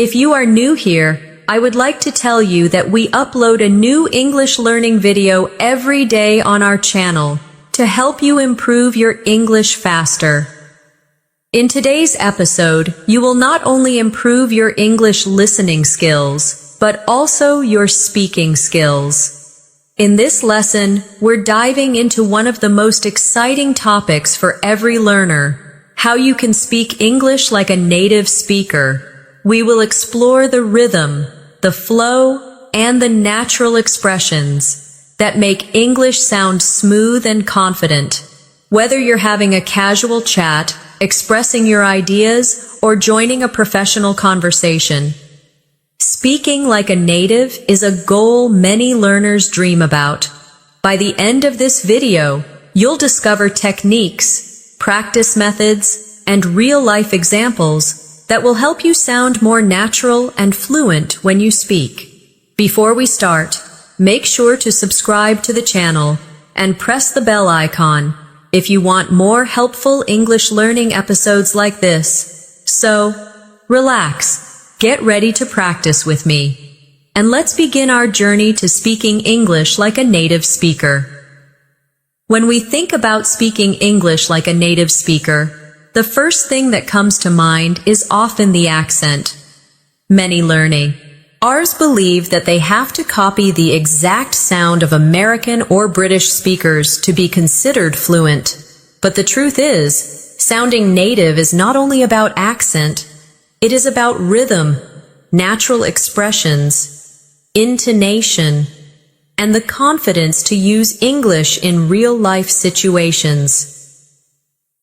If you are new here, I would like to tell you that we upload a new English learning video every day on our channel to help you improve your English faster. In today's episode, you will not only improve your English listening skills, but also your speaking skills. In this lesson, we're diving into one of the most exciting topics for every learner, how you can speak English like a native speaker. We will explore the rhythm, the flow, and the natural expressions that make English sound smooth and confident. Whether you're having a casual chat, expressing your ideas, or joining a professional conversation, speaking like a native is a goal many learners dream about. By the end of this video, you'll discover techniques, practice methods, and real-life examples that will help you sound more natural and fluent when you speak. Before we start, make sure to subscribe to the channel and press the bell icon if you want more helpful English learning episodes like this. So, relax. Get ready to practice with me, and let's begin our journey to speaking English like a native speaker. When we think about speaking English like a native speaker, the first thing that comes to mind is often the accent. Many learners believe that they have to copy the exact sound of American or British speakers to be considered fluent. But the truth is, sounding native is not only about accent, it is about rhythm, natural expressions, intonation, and the confidence to use English in real-life situations.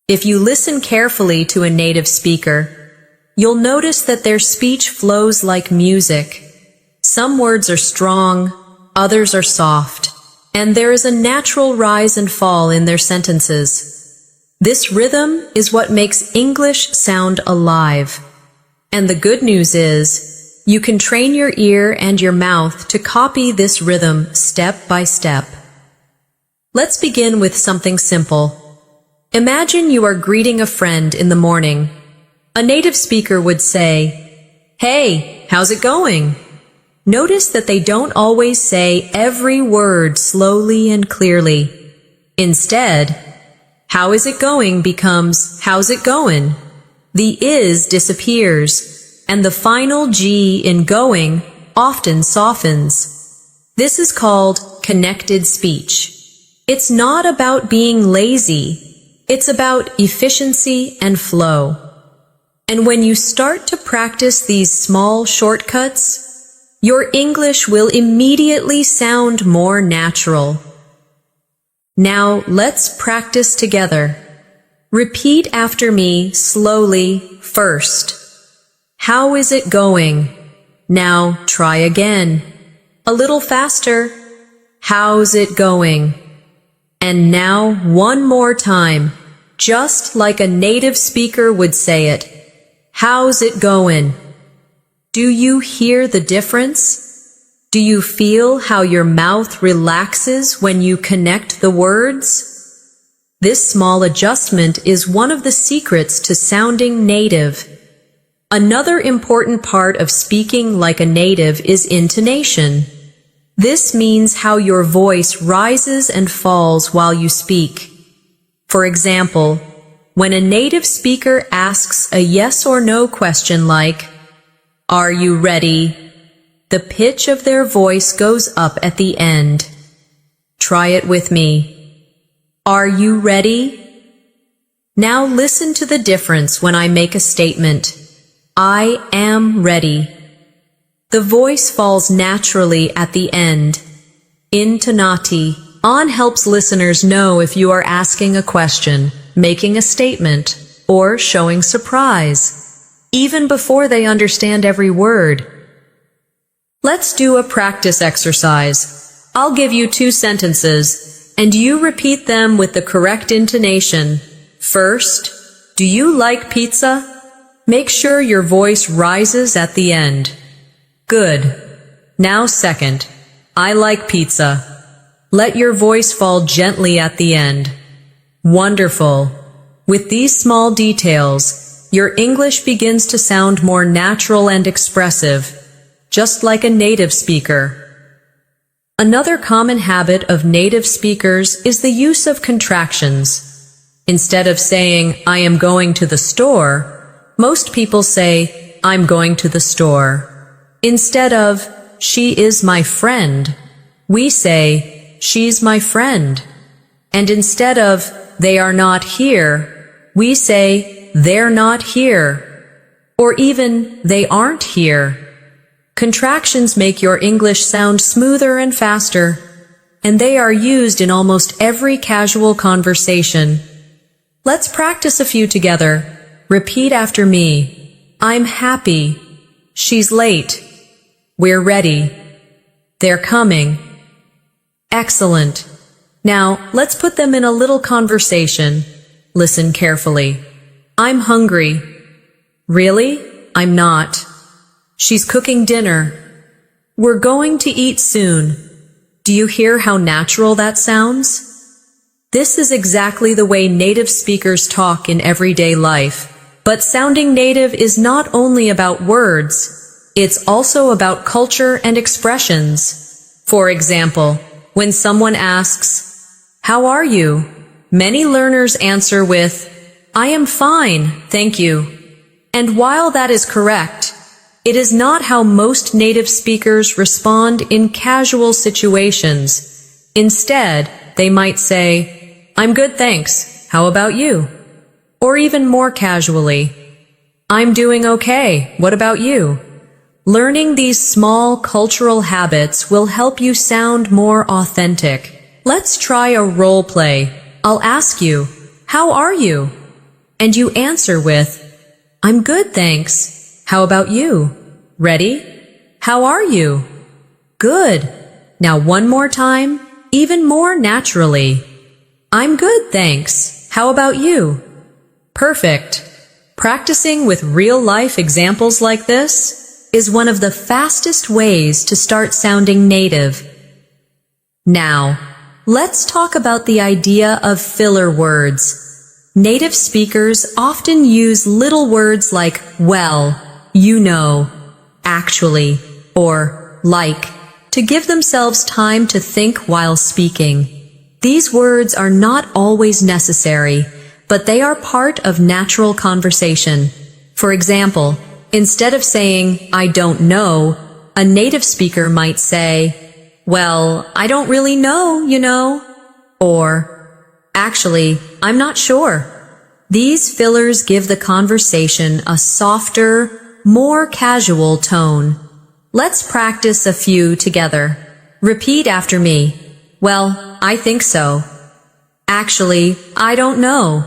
If you listen carefully to a native speaker, you'll notice that their speech flows like music. Some words are strong, others are soft, and there is a natural rise and fall in their sentences. This rhythm is what makes English sound alive. And the good news is, you can train your ear and your mouth to copy this rhythm step by step. Let's begin with something simple. Imagine you are greeting a friend in the morning. A native speaker would say, "Hey, how's it going?" Notice that they don't always say every word slowly and clearly. Instead, "How is it going?" becomes "How's it goin'?" The is disappears, and the final G in going often softens. This is called connected speech. It's not about being lazy, it's about efficiency and flow. And when you start to practice these small shortcuts, your English will immediately sound more natural. Now let's practice together. Repeat after me slowly first. How is it going? Now try again. A little faster. How's it going? And now one more time, just like a native speaker would say it. How's it going? Do you hear the difference? Do you feel how your mouth relaxes when you connect the words? This small adjustment is one of the secrets to sounding native. Another important part of speaking like a native is intonation. This means how your voice rises and falls while you speak. For example, when a native speaker asks a yes or no question like, "Are you ready?" the pitch of their voice goes up at the end. Try it with me. Are you ready? Now listen to the difference when I make a statement. I am ready. The voice falls naturally at the end. Intonati on helps listeners know if you are asking a question, making a statement, or showing surprise, even before they understand every word. Let's do a practice exercise. I'll give you 2 sentences, and you repeat them with the correct intonation. First, do you like pizza? Make sure your voice rises at the end. Good. Now second, I like pizza. Let your voice fall gently at the end. Wonderful. With these small details, your English begins to sound more natural and expressive, just like a native speaker. Another common habit of native speakers is the use of contractions. Instead of saying, I am going to the store, most people say, I'm going to the store. Instead of, she is my friend, we say, she's my friend. And instead of, they are not here, we say, they're not here. Or even, they aren't here. Contractions make your English sound smoother and faster, and they are used in almost every casual conversation. Let's practice a few together. Repeat after me. I'm happy. She's late. We're ready. They're coming. Excellent. Now, let's put them in a little conversation. Listen carefully. I'm hungry. Really? I'm not. She's cooking dinner. We're going to eat soon. Do you hear how natural that sounds? This is exactly the way native speakers talk in everyday life. But sounding native is not only about words, it's also about culture and expressions. For example, when someone asks, "How are you?" many learners answer with, "I am fine, thank you." And while that is correct, it is not how most native speakers respond in casual situations. Instead, they might say, "I'm good, thanks. How about you?" Or even more casually, "I'm doing okay. What about you?" Learning these small cultural habits will help you sound more authentic. Let's try a role play. I'll ask you, "How are you?" And you answer with, "I'm good, thanks. How about you?" Ready? How are you? Good. Now one more time, even more naturally. I'm good, thanks. How about you? Perfect. Practicing with real-life examples like this is one of the fastest ways to start sounding native. Now, let's talk about the idea of filler words. Native speakers often use little words like well, you know, actually, or like, to give themselves time to think while speaking. These words are not always necessary, but they are part of natural conversation. For example, instead of saying, "I don't know," a native speaker might say, "Well, I don't really know, you know," or, "Actually, I'm not sure." These fillers give the conversation a softer, more casual tone. Let's practice a few together. Repeat after me. Well, I think so. Actually, I don't know.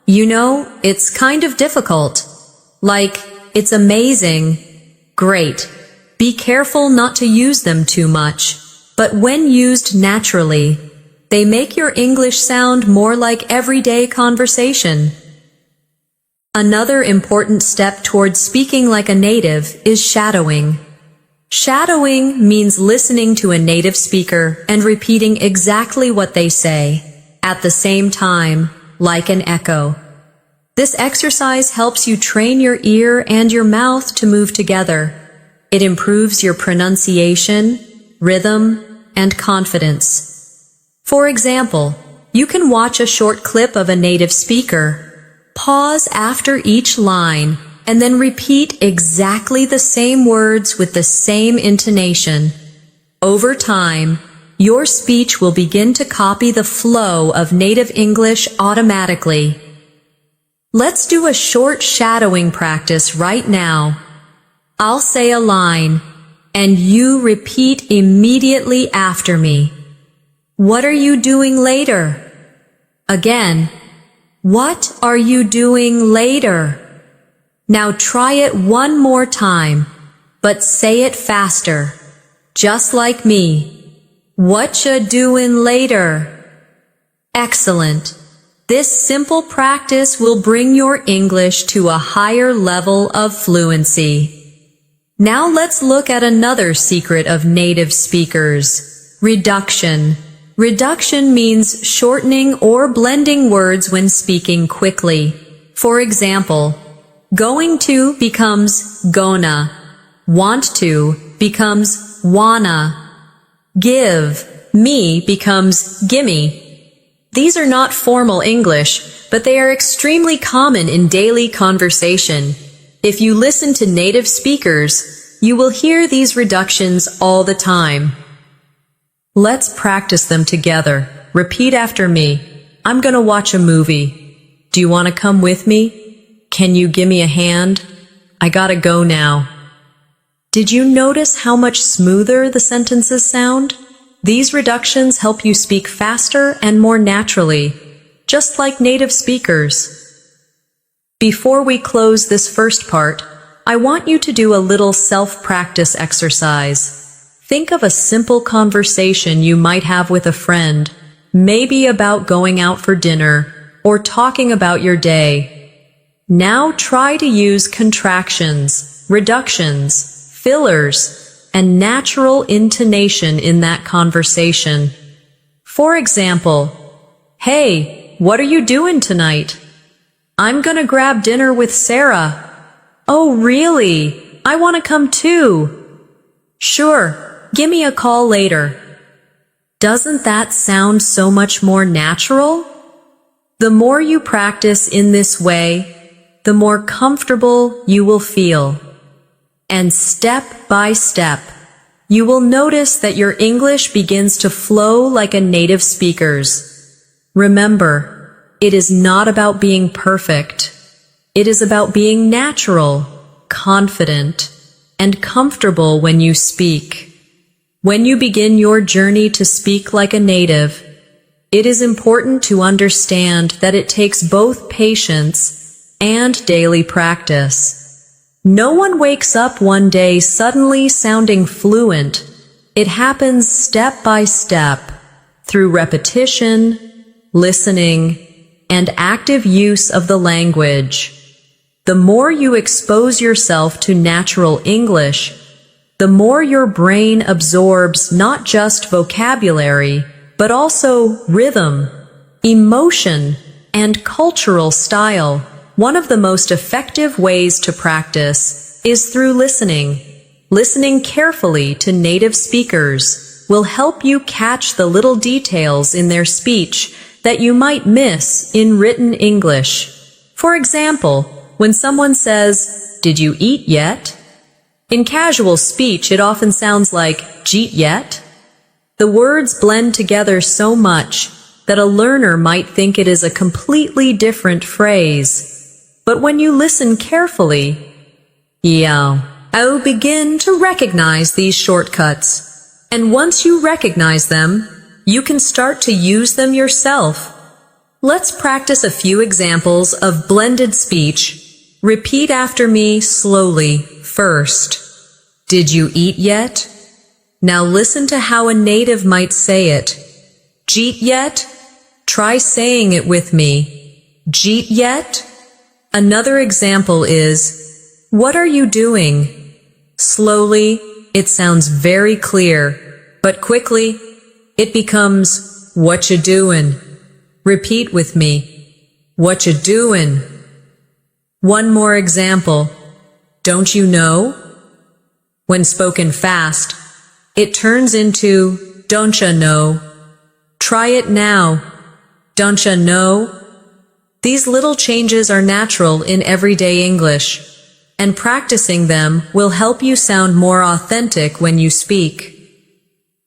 You know, it's kind of difficult. Like, it's amazing. Great. Be careful not to use them too much, but when used naturally, they make your English sound more like everyday conversation. Another important step towards speaking like a native is shadowing. Shadowing means listening to a native speaker and repeating exactly what they say, at the same time, like an echo. This exercise helps you train your ear and your mouth to move together. It improves your pronunciation, rhythm, and confidence. For example, you can watch a short clip of a native speaker, pause after each line, and then repeat exactly the same words with the same intonation. Over time, your speech will begin to copy the flow of native English automatically. Let's do a short shadowing practice right now. I'll say a line, and you repeat immediately after me. What are you doing later? Again, what are you doing later? Now try it one more time, but say it faster, just like me. What you doing later? Excellent. This simple practice will bring your English to a higher level of fluency. Now let's look at another secret of native speakers: reduction. Reduction means shortening or blending words when speaking quickly. For example, Going to becomes gonna. Want to becomes wanna. Give me becomes gimme. These are not formal English, but they are extremely common in daily conversation. If you listen to native speakers, you will hear these reductions all the time. Let's practice them together. Repeat after me. I'm gonna watch a movie. Do you want to come with me? Can you give me a hand? I gotta go now. Did you notice how much smoother the sentences sound? These reductions help you speak faster and more naturally, just like native speakers. Before we close this first part, I want you to do a little self-practice exercise. Think of a simple conversation you might have with a friend, maybe about going out for dinner or talking about your day. Now try to use contractions, reductions, fillers, and natural intonation in that conversation. For example, "Hey, what are you doing tonight?" "I'm gonna grab dinner with Sarah." "Oh, really? I want to come too." "Sure, give me a call later." Doesn't that sound so much more natural? The more you practice in this way, the more comfortable you will feel. And step by step, you will notice that your English begins to flow like a native speaker's. Remember, it is not about being perfect. It is about being natural, confident, and comfortable when you speak. When you begin your journey to speak like a native, it is important to understand that it takes both patience and daily practice. No one wakes up one day suddenly sounding fluent. It happens step by step, through repetition, listening, and active use of the language. The more you expose yourself to natural English, the more your brain absorbs not just vocabulary, but also rhythm, emotion, and cultural style. One of the most effective ways to practice is through listening. Listening carefully to native speakers will help you catch the little details in their speech that you might miss in written English. For example, when someone says, "Did you eat yet?" In casual speech, it often sounds like, "Jeet yet?" The words blend together so much that a learner might think it is a completely different phrase. But when you listen carefully, you'll begin to recognize these shortcuts. And once you recognize them, you can start to use them yourself. Let's practice a few examples of blended speech. Repeat after me slowly. First, "Did you eat yet?" Now listen to how a native might say it. "Jeet yet?" Try saying it with me. "Jeet yet?" Another example is, "What are you doing?" Slowly, it sounds very clear, but quickly, it becomes, "What you doing?" Repeat with me. "What you doing?" One more example. "Don't you know?" When spoken fast, it turns into, "Don't ya know?" Try it now. "Don't ya know?" These little changes are natural in everyday English, and practicing them will help you sound more authentic when you speak.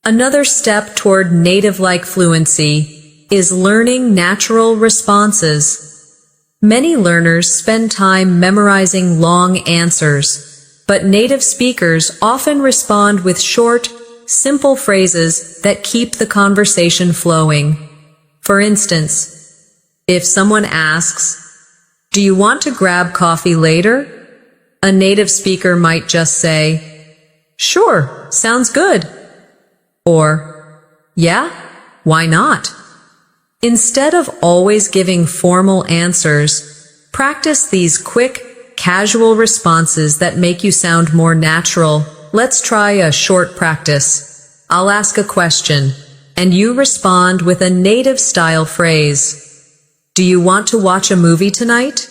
Another step toward native-like fluency is learning natural responses. Many learners spend time memorizing long answers, but native speakers often respond with short, simple phrases that keep the conversation flowing. For instance, if someone asks, "Do you want to grab coffee later?" a native speaker might just say, "Sure, sounds good." Or, "Yeah, why not?" Instead of always giving formal answers, practice these quick, casual responses that make you sound more natural. Let's try a short practice. I'll ask a question, and you respond with a native-style phrase. "Do you want to watch a movie tonight?"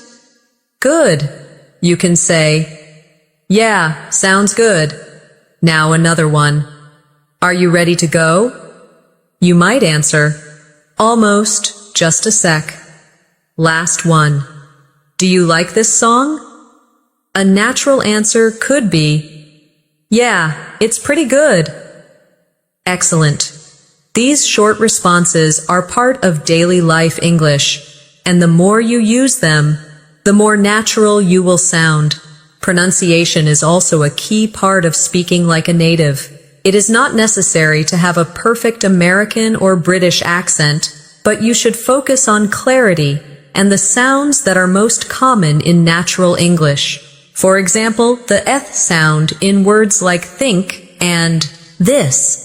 Good. You can say, "Yeah, sounds good." Now another one. "Are you ready to go?" You might answer, "Almost, just a sec." Last one. "Do you like this song?" A natural answer could be, "Yeah, it's pretty good." Excellent. These short responses are part of daily life English, and the more you use them, the more natural you will sound. Pronunciation is also a key part of speaking like a native. It is not necessary to have a perfect American or British accent, but you should focus on clarity and the sounds that are most common in natural English. For example, the th sound in words like think and this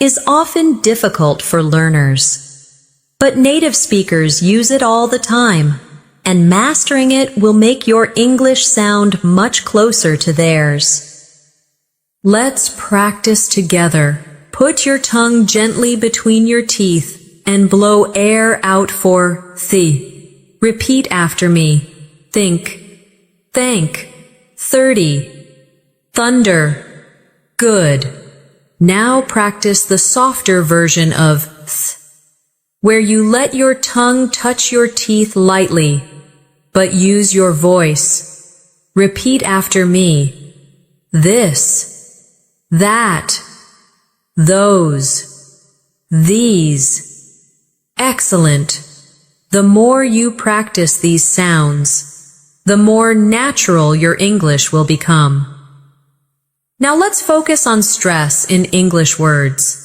is often difficult for learners. But native speakers use it all the time, and mastering it will make your English sound much closer to theirs. Let's practice together. Put your tongue gently between your teeth and blow air out for th. Repeat after me. Think, thank, 30. Thunder, good. Now practice the softer version of th, where you let your tongue touch your teeth lightly, but use your voice. Repeat after me. This, that, those, these. Excellent. The more you practice these sounds, the more natural your English will become. Now let's focus on stress in English words.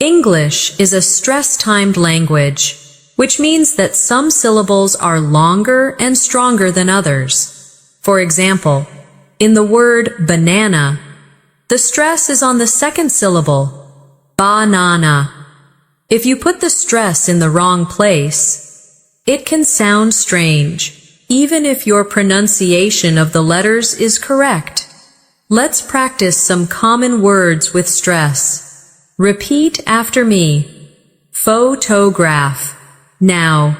English is a stress-timed language, which means that some syllables are longer and stronger than others. For example, in the word banana, the stress is on the second syllable, banana. If you put the stress in the wrong place, it can sound strange, even if your pronunciation of the letters is correct. Let's practice some common words with stress. Repeat after me. Photograph. Now,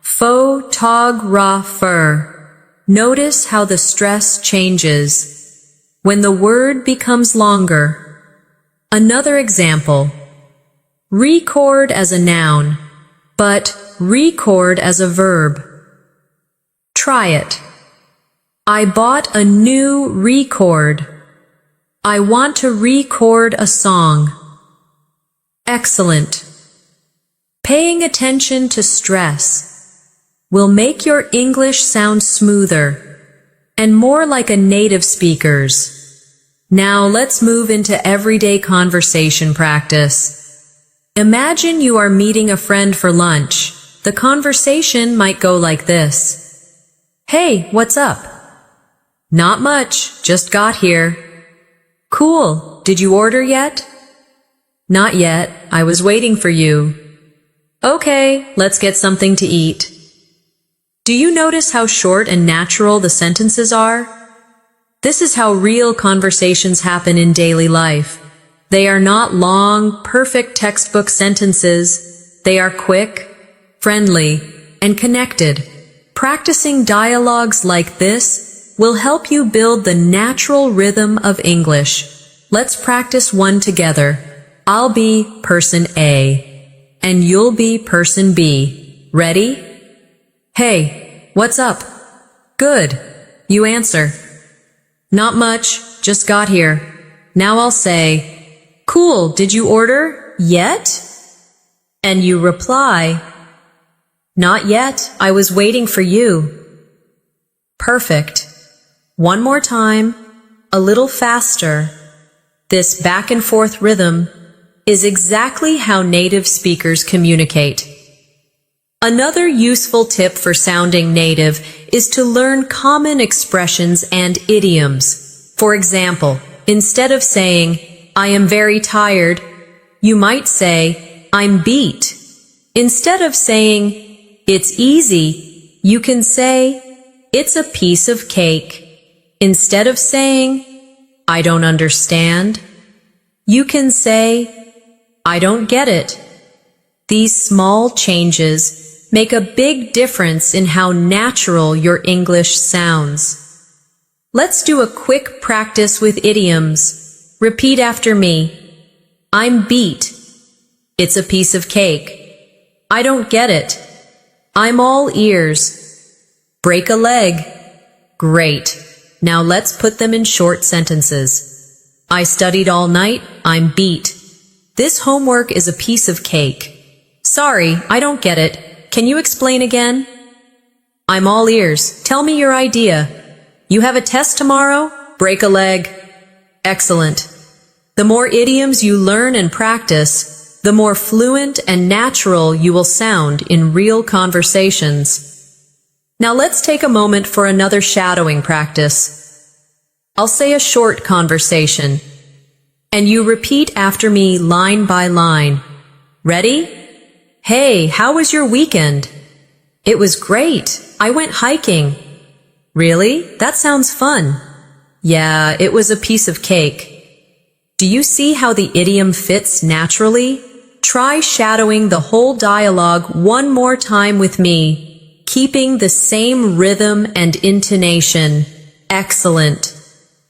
photographer. Notice how the stress changes when the word becomes longer. Another example. Record as a noun, but record as a verb. Try it. I bought a new record. I want to record a song. Excellent. Paying attention to stress will make your English sound smoother and more like a native speaker's. Now let's move into everyday conversation practice. Imagine you are meeting a friend for lunch. The conversation might go like this. Hey, what's up? Not much, just got here. Cool, did you order yet? Not yet, I was waiting for you. Okay, let's get something to eat. Do you notice how short and natural the sentences are? This is how real conversations happen in daily life. They are not long, perfect textbook sentences. They are quick, friendly, and connected. Practicing dialogues like this will help you build the natural rhythm of English. Let's practice one together. I'll be person A, and you'll be person B. Ready? Hey, what's up? Good. You answer. Not much, just got here. Now I'll say, cool, did you order yet? And you reply, not yet, I was waiting for you. Perfect. One more time, a little faster. This back and forth rhythm is exactly how native speakers communicate. Another useful tip for sounding native is to learn common expressions and idioms. For example, instead of saying, I am very tired, you might say, I'm beat. Instead of saying, it's easy, you can say, it's a piece of cake. Instead of saying, I don't understand, you can say, I don't get it. These small changes make a big difference in how natural your English sounds. Let's do a quick practice with idioms. Repeat after me. I'm beat. It's a piece of cake. I don't get it. I'm all ears. Break a leg. Great. Now let's put them in short sentences. I studied all night. I'm beat. This homework is a piece of cake. Sorry, I don't get it. Can you explain again? I'm all ears. Tell me your idea. You have a test tomorrow? Break a leg. Excellent. The more idioms you learn and practice, the more fluent and natural you will sound in real conversations. Now let's take a moment for another shadowing practice. I'll say a short conversation, and you repeat after me line by line. Ready? Hey, how was your weekend? It was great. I went hiking. Really? That sounds fun. Yeah, it was a piece of cake. Do you see how the idiom fits naturally? Try shadowing the whole dialogue one more time with me, keeping the same rhythm and intonation. Excellent.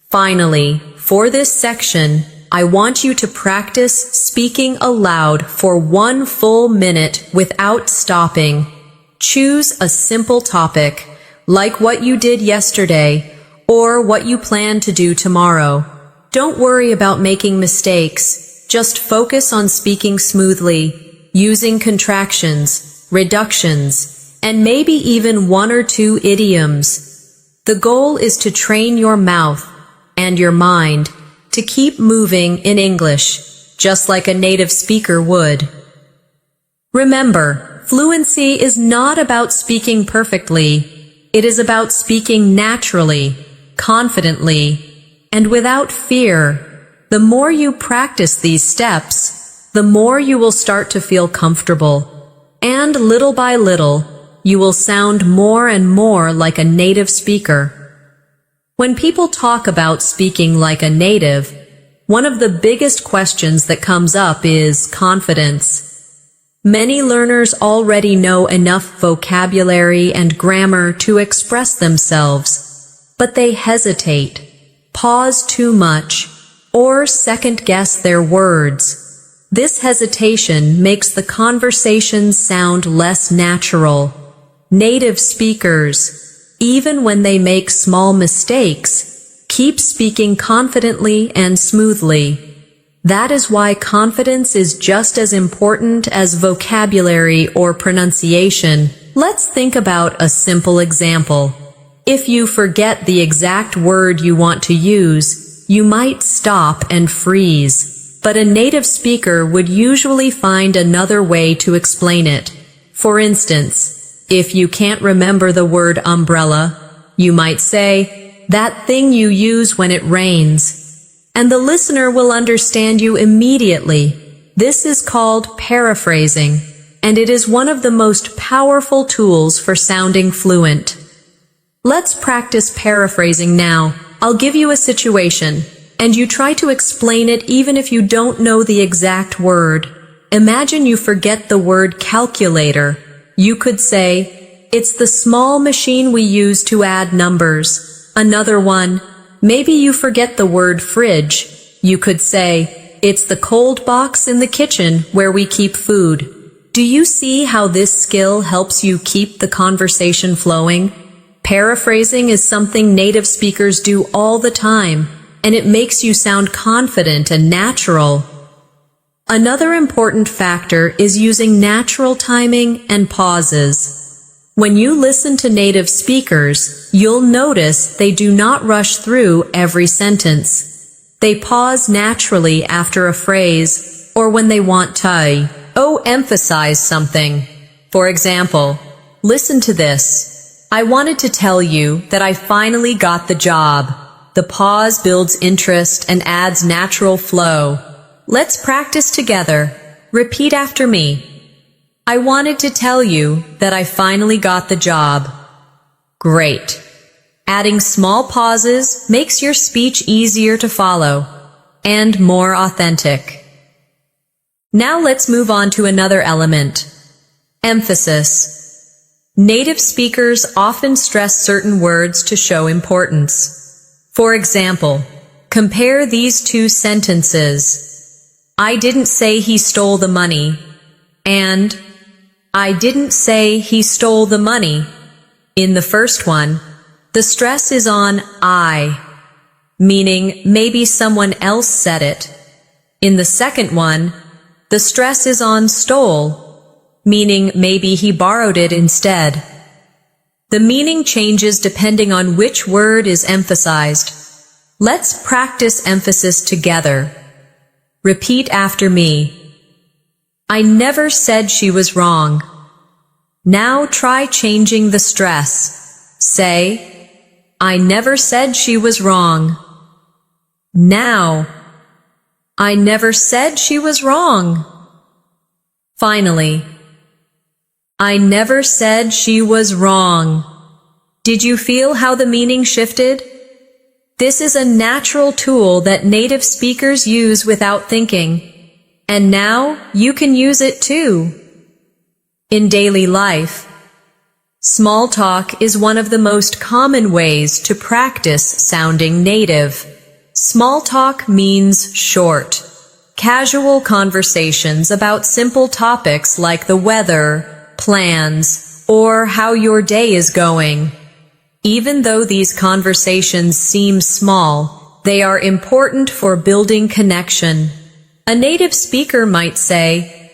Finally, for this section, I want you to practice speaking aloud for 1 full minute without stopping. Choose a simple topic, like what you did yesterday or what you plan to do tomorrow. Don't worry about making mistakes. Just focus on speaking smoothly, using contractions, reductions, and maybe even 1 or 2 idioms. The goal is to train your mouth and your mind to keep moving in English, just like a native speaker would. Remember, fluency is not about speaking perfectly. It is about speaking naturally, confidently, and without fear. The more you practice these steps, the more you will start to feel comfortable. And little by little, you will sound more and more like a native speaker. When people talk about speaking like a native, one of the biggest questions that comes up is confidence. Many learners already know enough vocabulary and grammar to express themselves, but they hesitate, pause too much, or second-guess their words. This hesitation makes the conversation sound less natural. Native speakers, even when they make small mistakes, keep speaking confidently and smoothly. That is why confidence is just as important as vocabulary or pronunciation. Let's think about a simple example. If you forget the exact word you want to use, you might stop and freeze. But a native speaker would usually find another way to explain it. For instance, if you can't remember the word umbrella, you might say, "That thing you use when it rains." And the listener will understand you immediately. This is called paraphrasing, and it is one of the most powerful tools for sounding fluent. Let's practice paraphrasing now. I'll give you a situation, and you try to explain it even if you don't know the exact word. Imagine you forget the word calculator. You could say, "It's the small machine we use to add numbers." Another one, maybe you forget the word fridge. You could say, "It's the cold box in the kitchen where we keep food." Do you see how this skill helps you keep the conversation flowing? Paraphrasing is something native speakers do all the time, and it makes you sound confident and natural. Another important factor is using natural timing and pauses. When you listen to native speakers, you'll notice they do not rush through every sentence. They pause naturally after a phrase or when they want to emphasize something. For example, listen to this. "I wanted to tell you that I finally got the job." The pause builds interest and adds natural flow. Let's practice together. Repeat after me. "I wanted to tell you that I finally got the job." Great. Adding small pauses makes your speech easier to follow and more authentic. Now let's move on to another element. Emphasis. Native speakers often stress certain words to show importance. For example, compare these two sentences. I didn't say he stole the money, and I didn't say he stole the money. In the first one, the stress is on I, meaning maybe someone else said it. In the second one, the stress is on stole, meaning maybe he borrowed it instead. The meaning changes depending on which word is emphasized. Let's practice emphasis together. Repeat after me. I never said she was wrong. Now try changing the stress. Say, I never said she was wrong. Now, I never said she was wrong. Finally, I never said she was wrong. Did you feel how the meaning shifted? This is a natural tool that native speakers use without thinking. And now you can use it too. In daily life, small talk is one of the most common ways to practice sounding native. Small talk means short, casual conversations about simple topics like the weather, plans, or how your day is going. Even though these conversations seem small, they are important for building connection. A native speaker might say,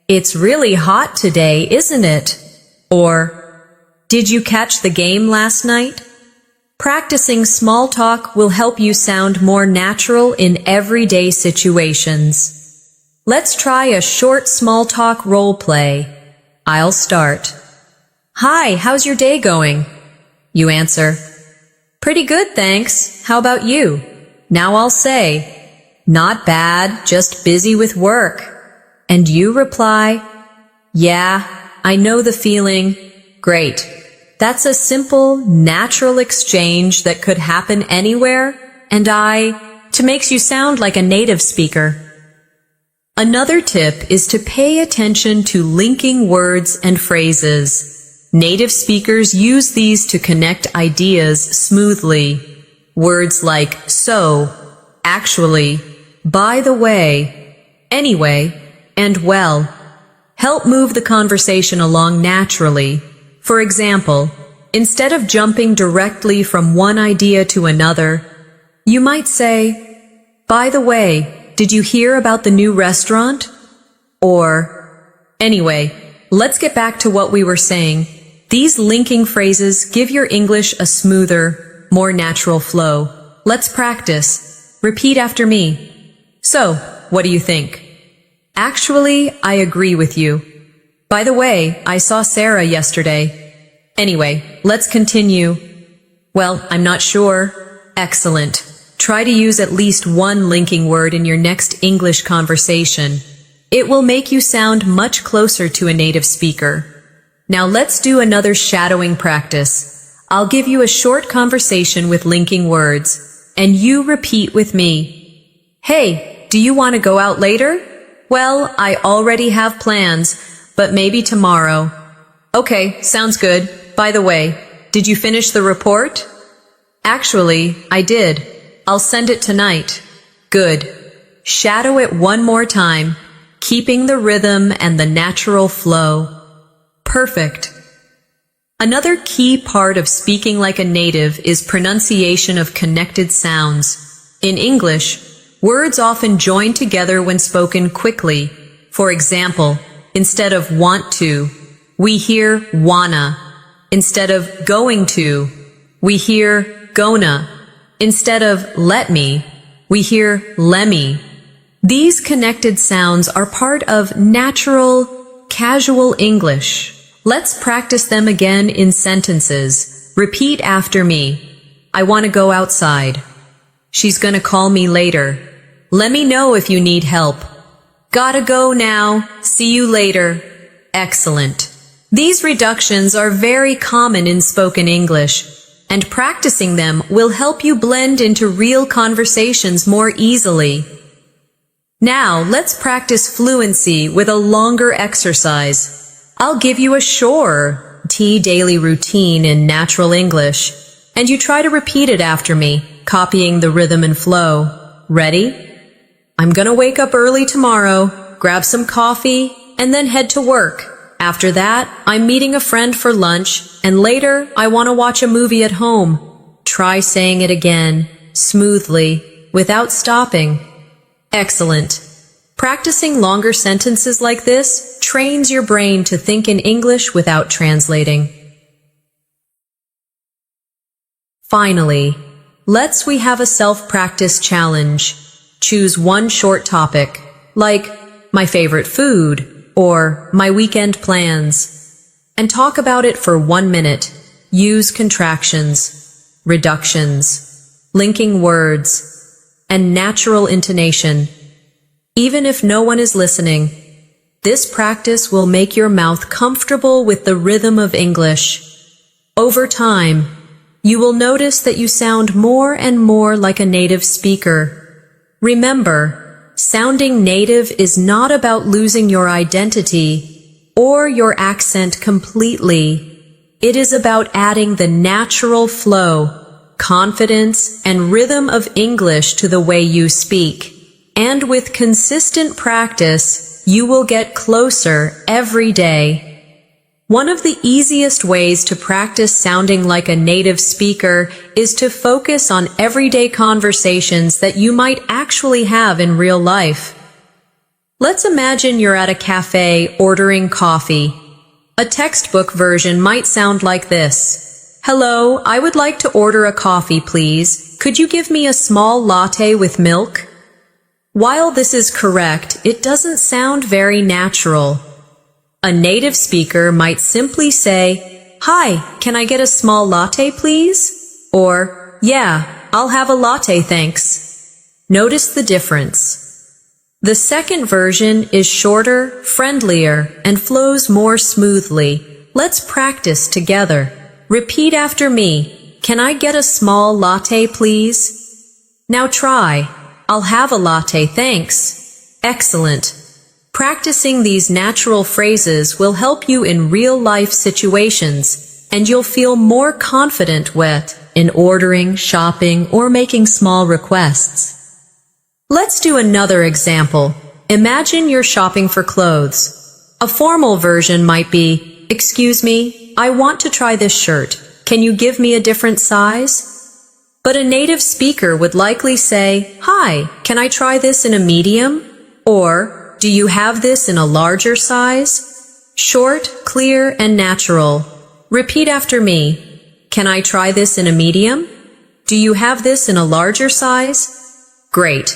"It's really hot today, isn't it?" Or, "Did you catch the game last night?" Practicing small talk will help you sound more natural in everyday situations. Let's try a short small talk role play. I'll start. Hi, how's your day going? You answer, pretty good, thanks. How about you? Now I'll say, not bad, just busy with work. And you reply, yeah, I know the feeling. Great. That's a simple, natural exchange that could happen anywhere, and makes you sound like a native speaker. Another tip is to pay attention to linking words and phrases. Native speakers use these to connect ideas smoothly. Words like so, actually, by the way, anyway, and well help move the conversation along naturally. For example, instead of jumping directly from one idea to another, you might say, by the way, did you hear about the new restaurant? Or, anyway, let's get back to what we were saying. These linking phrases give your English a smoother, more natural flow. Let's practice. Repeat after me. So, what do you think? Actually, I agree with you. By the way, I saw Sarah yesterday. Anyway, let's continue. Well, I'm not sure. Excellent. Try to use at least one linking word in your next English conversation. It will make you sound much closer to a native speaker. Now let's do another shadowing practice. I'll give you a short conversation with linking words, and you repeat with me. Hey, do you want to go out later? Well, I already have plans, but maybe tomorrow. Okay, sounds good. By the way, did you finish the report? Actually, I did. I'll send it tonight. Good. Shadow it one more time, keeping the rhythm and the natural flow. Perfect. Another key part of speaking like a native is pronunciation of connected sounds. In English, words often join together when spoken quickly. For example, instead of want to, we hear wanna. Instead of going to, we hear gonna. Instead of let me, we hear lemme. These connected sounds are part of natural, casual English. Let's practice them again in sentences. Repeat after me. I want to go outside. She's gonna call me later. Let me know if you need help. Gotta go now. See you later. Excellent. These reductions are very common in spoken English, and practicing them will help you blend into real conversations more easily. Now, let's practice fluency with a longer exercise. I'll give you a short daily routine in natural English, and you try to repeat it after me. copying the rhythm and flow. Ready? I'm gonna wake up early tomorrow, grab some coffee, and then head to work. After that, I'm meeting a friend for lunch, and later I want to watch a movie at home. Try saying it again, smoothly, without stopping. Excellent. Practicing longer sentences like this trains your brain to think in English without translating. Finally, we have a self-practice challenge. Choose one short topic, like my favorite food or my weekend plans, and talk about it for 1 minute. Use contractions, reductions, linking words, and natural intonation. Even if no one is listening, this practice will make your mouth comfortable with the rhythm of English. Over time, you will notice that you sound more and more like a native speaker. Remember, sounding native is not about losing your identity or your accent completely. It is about adding the natural flow, confidence, and rhythm of English to the way you speak. And with consistent practice, you will get closer every day. One of the easiest ways to practice sounding like a native speaker is to focus on everyday conversations that you might actually have in real life. Let's imagine you're at a cafe ordering coffee. A textbook version might sound like this. Hello, I would like to order a coffee, please. Could you give me a small latte with milk? While this is correct, it doesn't sound very natural. A native speaker might simply say, Hi, can I get a small latte, please? Or, Yeah, I'll have a latte, thanks. Notice the difference. The second version is shorter, friendlier, and flows more smoothly. Let's practice together. Repeat after me. Can I get a small latte, please? Now try. I'll have a latte, thanks. Excellent. Practicing these natural phrases will help you in real-life situations, and you'll feel more confident in ordering, shopping, or making small requests. Let's do another example. Imagine you're shopping for clothes. A formal version might be, Excuse me, I want to try this shirt. Can you give me a different size? But a native speaker would likely say, Hi, can I try this in a medium? Or, do you have this in a larger size? Short, clear, and natural. Repeat after me. Can I try this in a medium? Do you have this in a larger size? Great.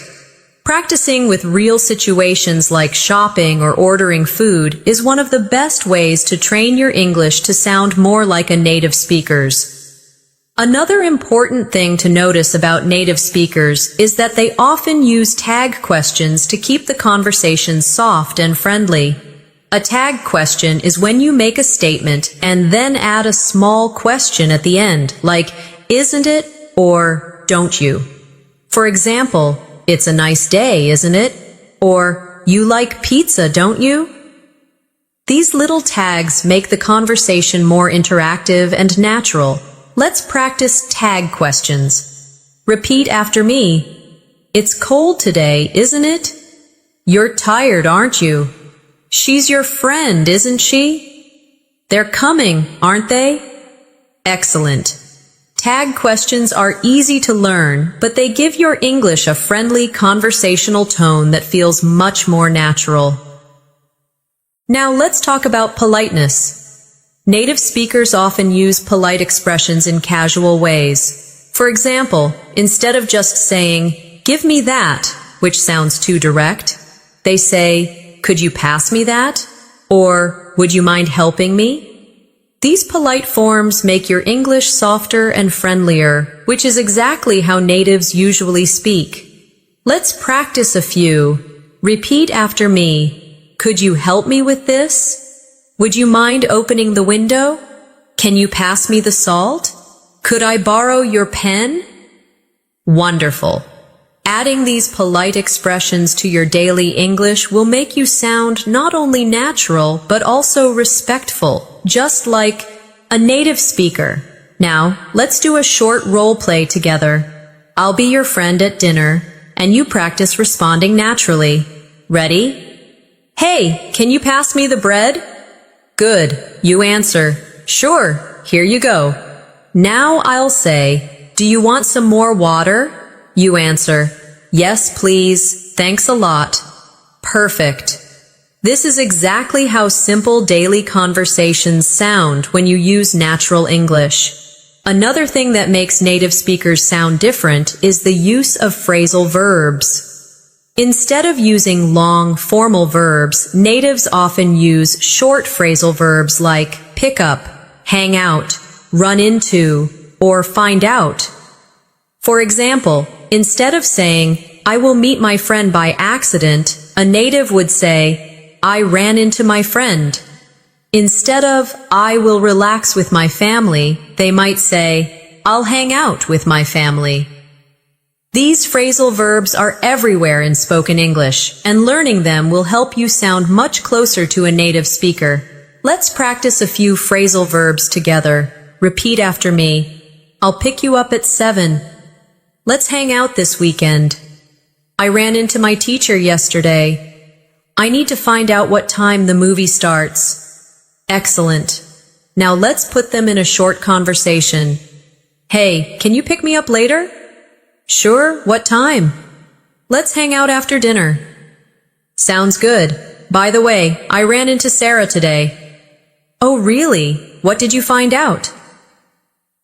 Practicing with real situations like shopping or ordering food is one of the best ways to train your English to sound more like a native speaker's. Another important thing to notice about native speakers is that they often use tag questions to keep the conversation soft and friendly. A tag question is when you make a statement and then add a small question at the end, like, isn't it? Or, don't you? For example, it's a nice day, isn't it? Or, you like pizza, don't you? These little tags make the conversation more interactive and natural. Let's practice tag questions. Repeat after me. It's cold today, isn't it? You're tired, aren't you? She's your friend, isn't she? They're coming, aren't they? Excellent. Tag questions are easy to learn, but they give your English a friendly conversational tone that feels much more natural. Now let's talk about politeness. Native speakers often use polite expressions in casual ways. For example, instead of just saying, give me that, which sounds too direct, they say, could you pass me that? Or, would you mind helping me? These polite forms make your English softer and friendlier, which is exactly how natives usually speak. Let's practice a few. Repeat after me. Could you help me with this? Would you mind opening the window? Can you pass me the salt? Could I borrow your pen? Wonderful. Adding these polite expressions to your daily English will make you sound not only natural, but also respectful, just like a native speaker. Now, let's do a short role play together. I'll be your friend at dinner, and you practice responding naturally. Ready? Hey, can you pass me the bread? Good. You answer, sure, here you go. Now I'll say, do you want some more water? You answer, yes, please, thanks a lot. Perfect. This is exactly how simple daily conversations sound when you use natural English. Another thing that makes native speakers sound different is the use of phrasal verbs. Instead of using long, formal verbs, natives often use short phrasal verbs like pick up, hang out, run into, or find out. For example, instead of saying, I will meet my friend by accident, a native would say, I ran into my friend. Instead of, I will relax with my family, they might say, I'll hang out with my family. These phrasal verbs are everywhere in spoken English, and learning them will help you sound much closer to a native speaker. Let's practice a few phrasal verbs together. Repeat after me. I'll pick you up at 7. Let's hang out this weekend. I ran into my teacher yesterday. I need to find out what time the movie starts. Excellent. Now let's put them in a short conversation. Hey, can you pick me up later? Sure, what time? Let's hang out after dinner. Sounds good. By the way, I ran into Sarah today. Oh, really? What did you find out?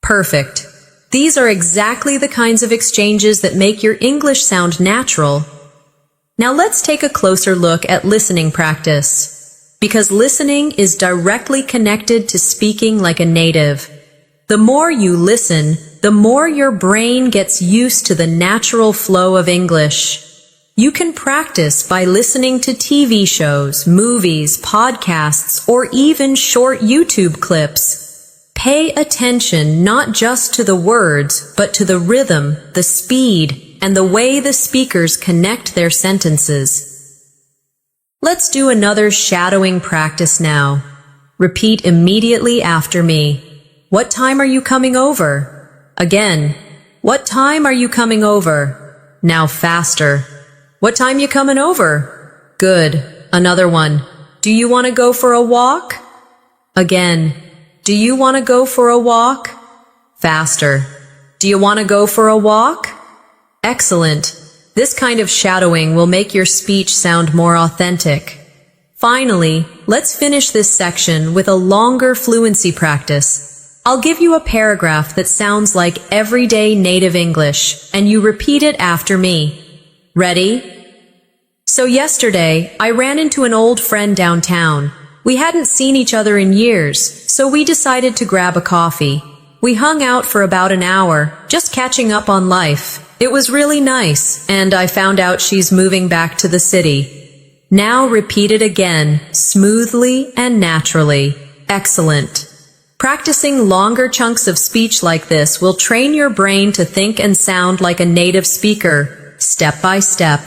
Perfect. These are exactly the kinds of exchanges that make your English sound natural. Now let's take a closer look at listening practice, because listening is directly connected to speaking like a native. The more you listen, the more your brain gets used to the natural flow of English. You can practice by listening to TV shows, movies, podcasts, or even short YouTube clips. Pay attention not just to the words, but to the rhythm, the speed, and the way the speakers connect their sentences. Let's do another shadowing practice now. Repeat immediately after me. What time are you coming over? Again. What time are you coming over? Now faster. What time you coming over? Good. Another one. Do you want to go for a walk? Again. Do you want to go for a walk? Faster. Do you want to go for a walk? Excellent. This kind of shadowing will make your speech sound more authentic. Finally, let's finish this section with a longer fluency practice. I'll give you a paragraph that sounds like everyday native English, and you repeat it after me. Ready? So yesterday, I ran into an old friend downtown. We hadn't seen each other in years, so we decided to grab a coffee. We hung out for about an hour, just catching up on life. It was really nice, and I found out she's moving back to the city. Now repeat it again, smoothly and naturally. Excellent. Practicing longer chunks of speech like this will train your brain to think and sound like a native speaker, step by step.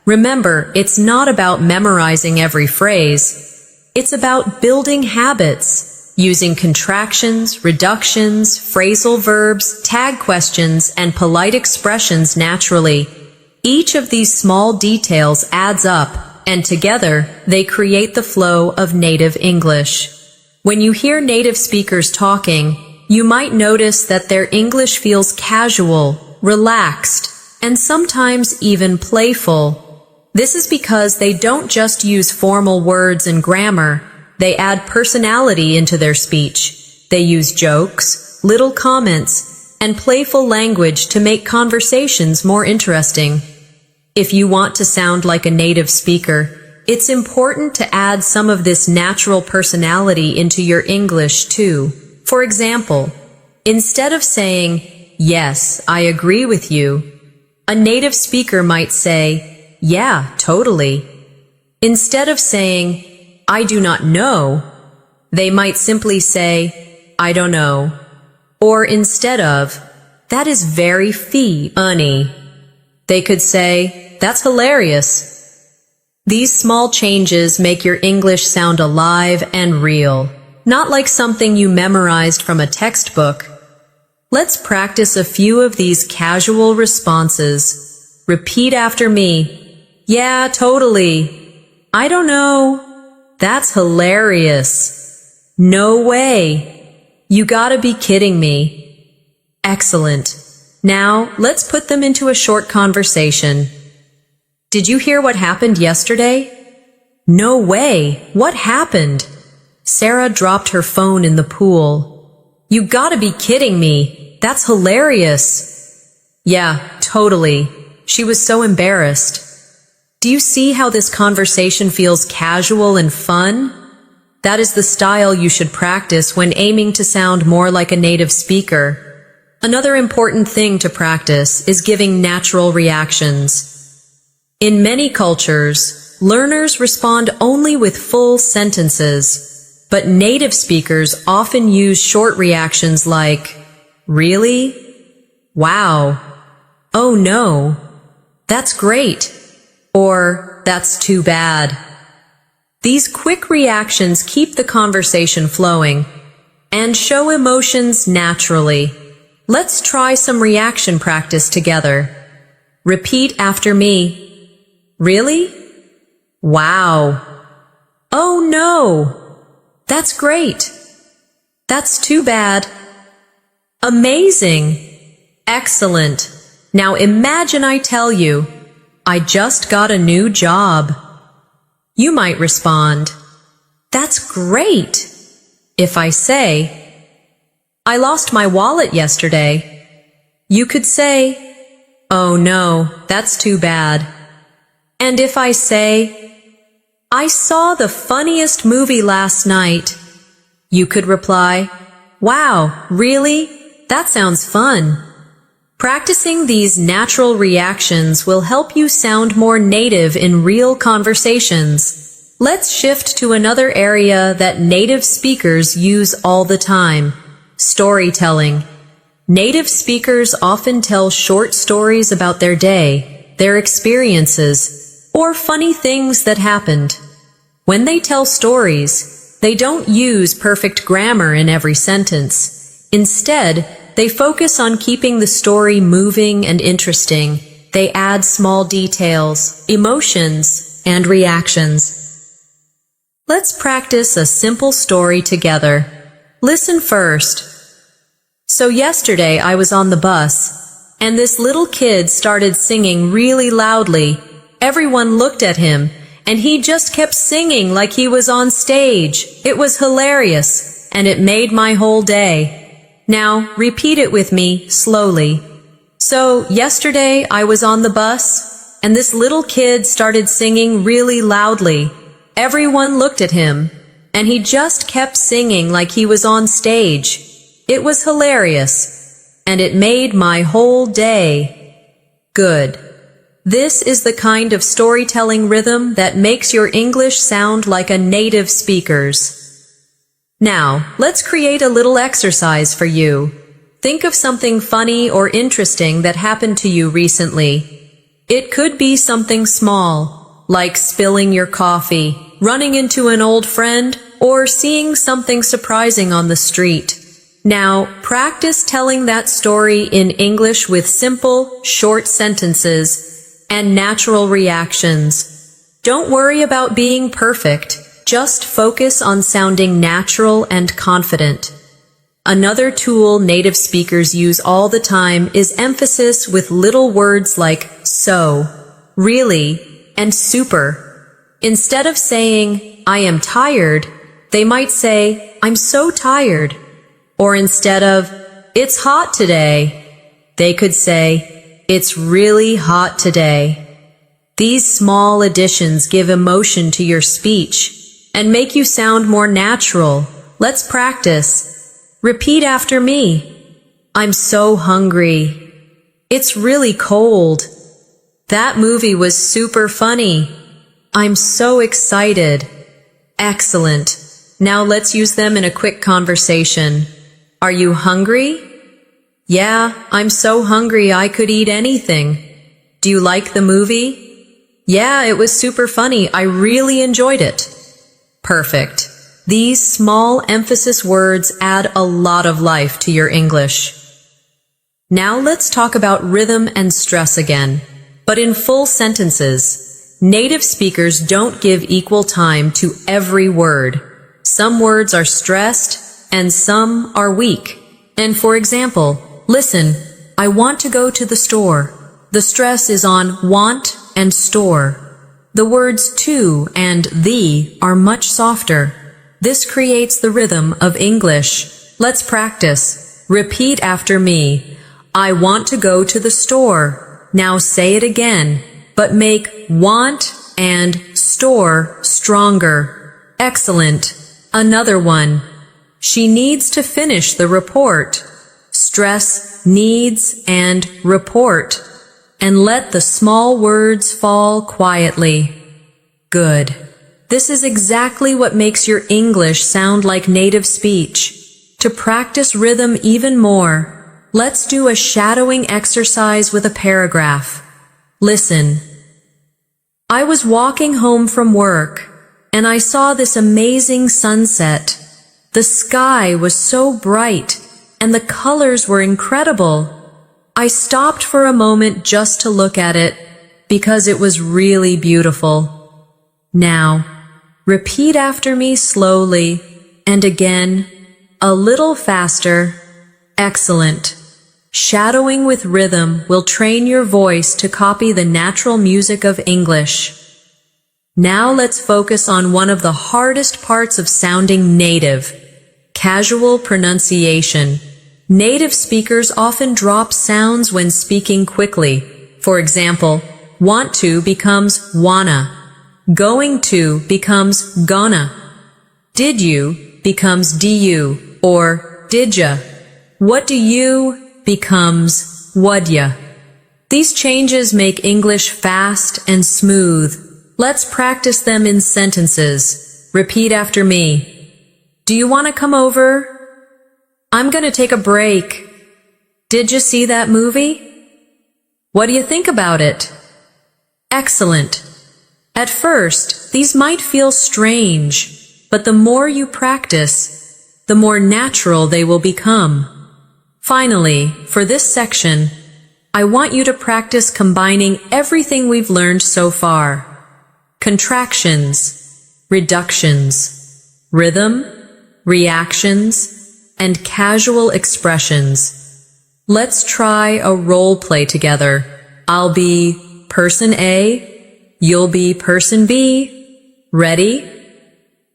Remember, it's not about memorizing every phrase. It's about building habits, using contractions, reductions, phrasal verbs, tag questions, and polite expressions naturally. Each of these small details adds up, and together, they create the flow of native English. When you hear native speakers talking, you might notice that their English feels casual, relaxed, and sometimes even playful. This is because they don't just use formal words and grammar, they add personality into their speech. They use jokes, little comments, and playful language to make conversations more interesting. If you want to sound like a native speaker, it's important to add some of this natural personality into your English too. For example, instead of saying, yes, I agree with you, a native speaker might say, yeah, totally. Instead of saying, I do not know, they might simply say, I don't know. Or instead of, that is very funny, they could say, that's hilarious. These small changes make your English sound alive and real, not like something you memorized from a textbook. Let's practice a few of these casual responses. Repeat after me. Yeah, totally. I don't know. That's hilarious. No way. You gotta be kidding me. Excellent. Now, let's put them into a short conversation. Did you hear what happened yesterday? No way. What happened? Sarah dropped her phone in the pool. You gotta be kidding me. That's hilarious. Yeah, totally. She was so embarrassed. Do you see how this conversation feels casual and fun? That is the style you should practice when aiming to sound more like a native speaker. Another important thing to practice is giving natural reactions. In many cultures, learners respond only with full sentences, but native speakers often use short reactions like, really? Wow. Oh no. That's great. Or, that's too bad. These quick reactions keep the conversation flowing and show emotions naturally. Let's try some reaction practice together. Repeat after me. Really? Wow. Oh no. That's great. That's too bad. Amazing. Excellent. Now imagine I tell you, I just got a new job. You might respond, that's great. If I say, I lost my wallet yesterday, you could say, oh no, that's too bad. And if I say, I saw the funniest movie last night, you could reply, wow, really? That sounds fun. Practicing these natural reactions will help you sound more native in real conversations. Let's shift to another area that native speakers use all the time: storytelling. Native speakers often tell short stories about their day, their experiences, or funny things that happened. When they tell stories, they don't use perfect grammar in every sentence. Instead, they focus on keeping the story moving and interesting. They add small details, emotions, and reactions. Let's practice a simple story together. Listen first. So yesterday I was on the bus, and this little kid started singing really loudly. Everyone looked at him, and he just kept singing like he was on stage. It was hilarious, and it made my whole day. Now, repeat it with me, slowly. So, yesterday I was on the bus, and this little kid started singing really loudly. Everyone looked at him, and he just kept singing like he was on stage. It was hilarious, and it made my whole day. Good. This is the kind of storytelling rhythm that makes your English sound like a native speaker's. Now, let's create a little exercise for you. Think of something funny or interesting that happened to you recently. It could be something small, like spilling your coffee, running into an old friend, or seeing something surprising on the street. Now, practice telling that story in English with simple, short sentences and natural reactions. Don't worry about being perfect. Just focus on sounding natural and confident. Another tool native speakers use all the time is emphasis with little words like so, really, and super. Instead of saying, I am tired, they might say, I'm so tired. Or instead of, it's hot today, they could say, it's really hot today. These small additions give emotion to your speech and make you sound more natural. Let's practice. Repeat after me. I'm so hungry. It's really cold. That movie was super funny. I'm so excited. Excellent. Now let's use them in a quick conversation. Are you hungry? Yeah, I'm so hungry I could eat anything. Do you like the movie? Yeah, it was super funny. I really enjoyed it. Perfect. These small emphasis words add a lot of life to your English. Now let's talk about rhythm and stress again, but in full sentences. Native speakers don't give equal time to every word. Some words are stressed and some are weak. And for example, listen, I want to go to the store. The stress is on want and store. The words to and the are much softer. This creates the rhythm of English. Let's practice. Repeat after me. I want to go to the store. Now say it again, but make want and store stronger. Excellent. Another one. She needs to finish the report. Stress needs and report. And let the small words fall quietly. Good. This is exactly what makes your English sound like native speech. To practice rhythm even more, let's do a shadowing exercise with a paragraph. Listen. I was walking home from work, and I saw this amazing sunset. The sky was so bright, and the colors were incredible. I stopped for a moment just to look at it, because it was really beautiful. Now, repeat after me slowly, and again, a little faster. Excellent. Shadowing with rhythm will train your voice to copy the natural music of English. Now let's focus on one of the hardest parts of sounding native: casual pronunciation. Native speakers often drop sounds when speaking quickly. For example, want to becomes wanna. Going to becomes gonna. Did you becomes du or didya. What do you becomes what'ya. These changes make English fast and smooth. Let's practice them in sentences. Repeat after me. Do you want to come over? I'm going to take a break. Did you see that movie? What do you think about it? Excellent. At first, these might feel strange, but the more you practice, the more natural they will become. Finally, for this section, I want you to practice combining everything we've learned so far. Contractions, reductions, rhythm, reactions, and casual expressions. Let's try a role play together. I'll be person A, you'll be person B. Ready?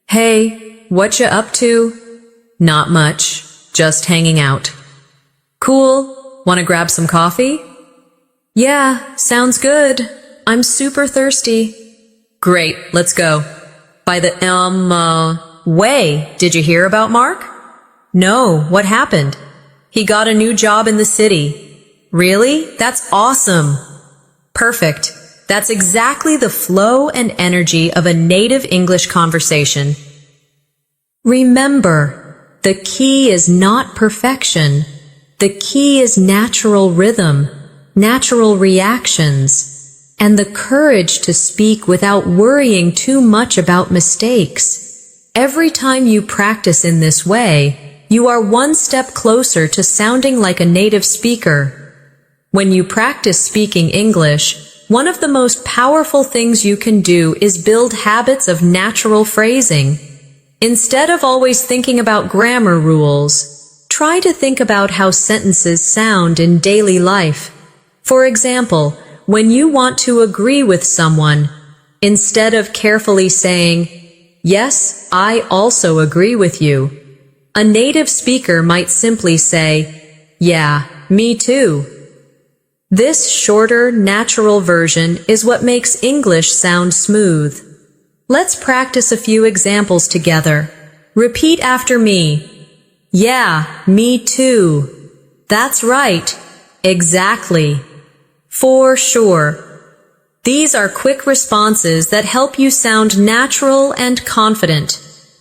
Hey, what you up to? Not much, just hanging out. Cool, wanna grab some coffee? Yeah, sounds good. I'm super thirsty. Great, let's go. By the, way, did you hear about Mark? No, what happened? He got a new job in the city. Really? That's awesome. Perfect. That's exactly the flow and energy of a native English conversation. Remember, the key is not perfection. The key is natural rhythm, natural reactions, and the courage to speak without worrying too much about mistakes. Every time you practice in this way, you are one step closer to sounding like a native speaker. When you practice speaking English, one of the most powerful things you can do is build habits of natural phrasing. Instead of always thinking about grammar rules, try to think about how sentences sound in daily life. For example, when you want to agree with someone, instead of carefully saying, "Yes, I also agree with you," a native speaker might simply say, "Yeah, me too." This shorter, natural version is what makes English sound smooth. Let's practice a few examples together. Repeat after me. Yeah, me too. That's right. Exactly. For sure. These are quick responses that help you sound natural and confident,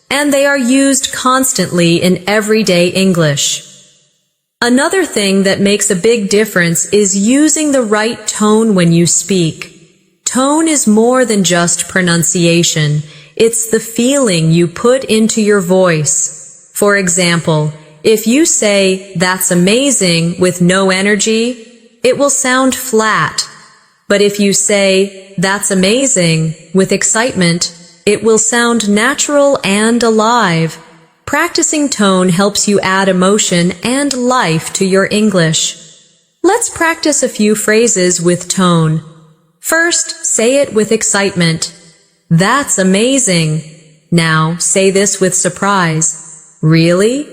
and they are used constantly in everyday English. Another thing that makes a big difference is using the right tone when you speak. Tone is more than just pronunciation. It's the feeling you put into your voice. For example, If you say, "That's amazing," with no energy, it will sound flat. But if you say, "That's amazing," with excitement, it will sound natural and alive. Practicing tone helps you add emotion and life to your English. Let's practice a few phrases with tone. First, say it with excitement. "That's amazing." Now, say this with surprise. "Really?"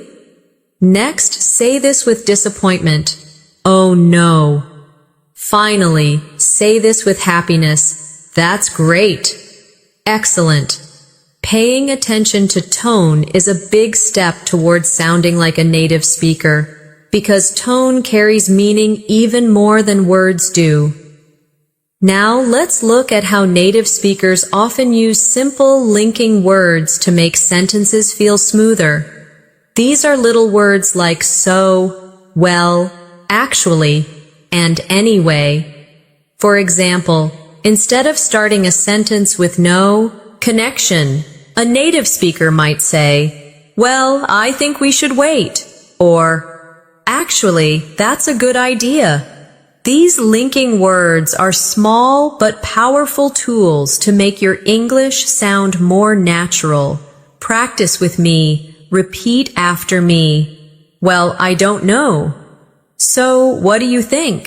Next, say this with disappointment. "Oh no." Finally, say this with happiness. "That's great." Excellent. Paying attention to tone is a big step towards sounding like a native speaker, because tone carries meaning even more than words do. Now let's look at how native speakers often use simple linking words to make sentences feel smoother. These are little words like so, well, actually, and anyway. For example, instead of starting a sentence with no connection, a native speaker might say, "Well, I think we should wait," or "Actually, that's a good idea." These linking words are small but powerful tools to make your English sound more natural. Practice with me. Repeat after me. "Well, I don't know." "So, what do you think?"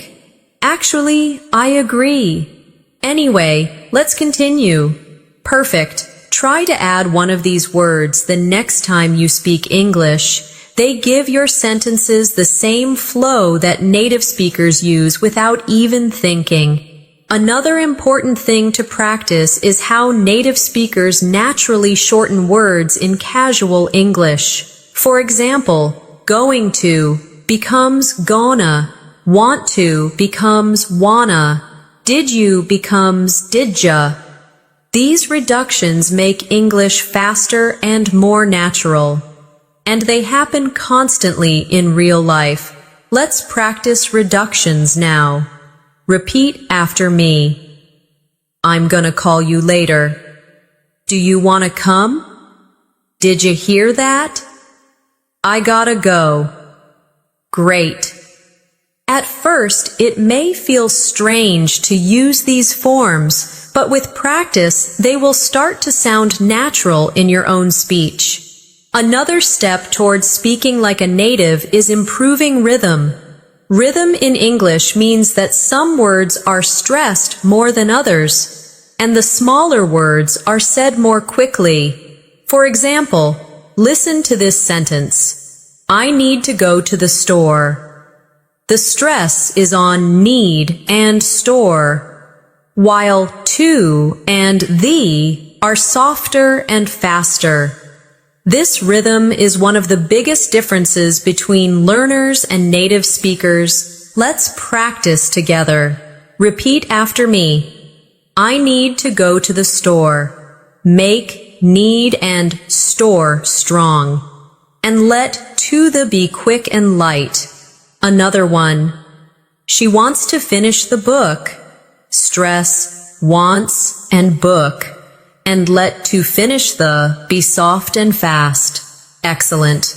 "Actually, I agree." "Anyway, let's continue." Perfect. Try to add one of these words the next time you speak English. They give your sentences the same flow that native speakers use without even thinking. Another important thing to practice is how native speakers naturally shorten words in casual English. For example, going to becomes gonna, want to becomes wanna, did you becomes didja. These reductions make English faster and more natural. And they happen constantly in real life. Let's practice reductions now. Repeat after me. "I'm gonna call you later." "Do you want to come?" "Did you hear that?" "I gotta go." Great. At first, it may feel strange to use these forms, but with practice, they will start to sound natural in your own speech. Another step towards speaking like a native is improving rhythm. Rhythm in English means that some words are stressed more than others, and the smaller words are said more quickly. For example, listen to this sentence. "I need to go to the store." The stress is on need and store, while to and the are softer and faster. This rhythm is one of the biggest differences between learners and native speakers. Let's practice together. Repeat after me. "I need to go to the store." Make need and store strong. And let to the be quick and light. Another one. "She wants to finish the book." Stress wants and book. And let to finish the be soft and fast. Excellent.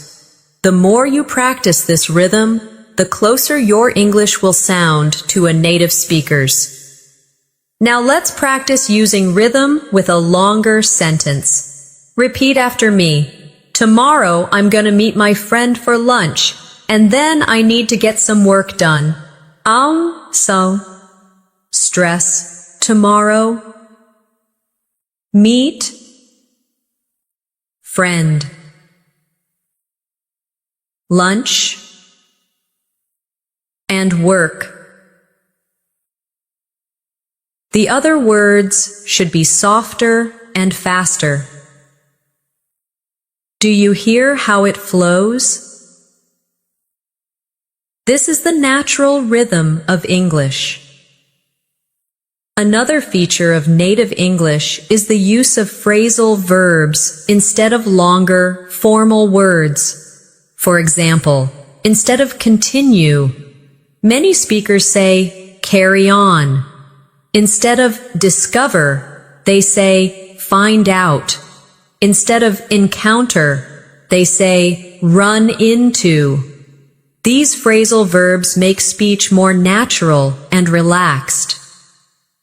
The more you practice this rhythm, the closer your English will sound to a native speaker's. Now let's practice using rhythm with a longer sentence. Repeat after me. "Tomorrow I'm gonna meet my friend for lunch, and then I need to get some work done." So. Stress. Tomorrow. Meet. Friend. Lunch. And work. The other words should be softer and faster. Do you hear how it flows? This is the natural rhythm of English. Another feature of native English is the use of phrasal verbs instead of longer, formal words. For example, instead of continue, many speakers say carry on. Instead of discover, they say find out. Instead of encounter, They say run into. These phrasal verbs make speech more natural and relaxed.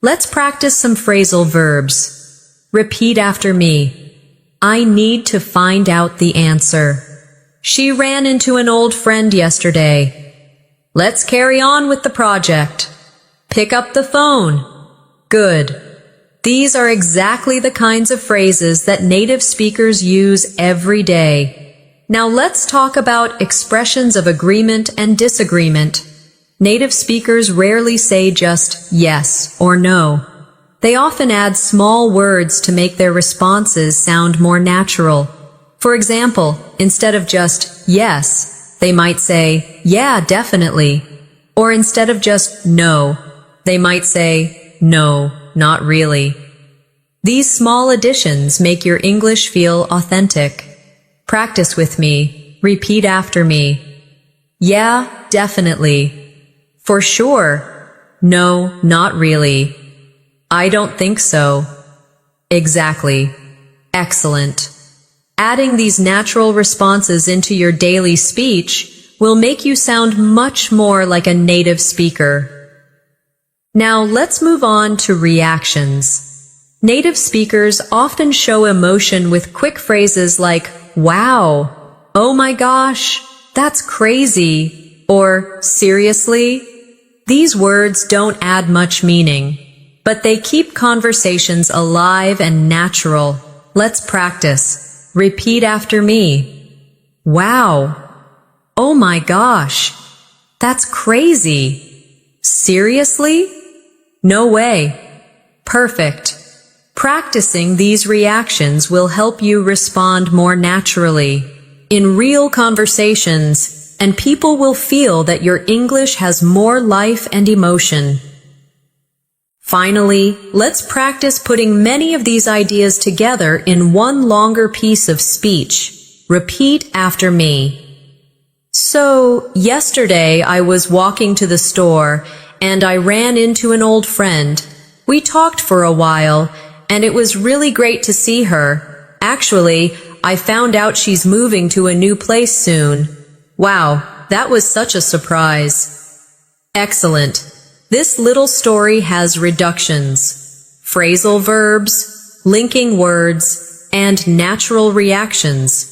Let's practice some phrasal verbs. Repeat after me. I need to find out the answer. She ran into an old friend yesterday. Let's carry on with the project. Pick up the phone. Good. These are exactly the kinds of phrases that native speakers use every day. Now let's talk about expressions of agreement and disagreement. Native speakers rarely say just yes or no. They often add small words to make their responses sound more natural. For example, instead of just yes, they might say, yeah, definitely. Or instead of just no, they might say, no, not really. These small additions make your English feel authentic. Practice with me. Repeat after me. Yeah, definitely. For sure. No, not really. I don't think so. Exactly. Excellent. Adding these natural responses into your daily speech will make you sound much more like a native speaker. Now let's move on to reactions. Native speakers often show emotion with quick phrases like, wow, oh my gosh, that's crazy, or seriously? These words don't add much meaning, but they keep conversations alive and natural. Let's practice. Repeat after me. Wow, oh my gosh, that's crazy. Seriously? No way. Perfect. Practicing these reactions will help you respond more naturally in real conversations, and people will feel that your English has more life and emotion. Finally, let's practice putting many of these ideas together in one longer piece of speech. Repeat after me. So, yesterday I was walking to the store and I ran into an old friend. We talked for a while, and it was really great to see her. Actually, I found out she's moving to a new place soon. Wow, that was such a surprise. Excellent. This little story has reductions, phrasal verbs, linking words, and natural reactions.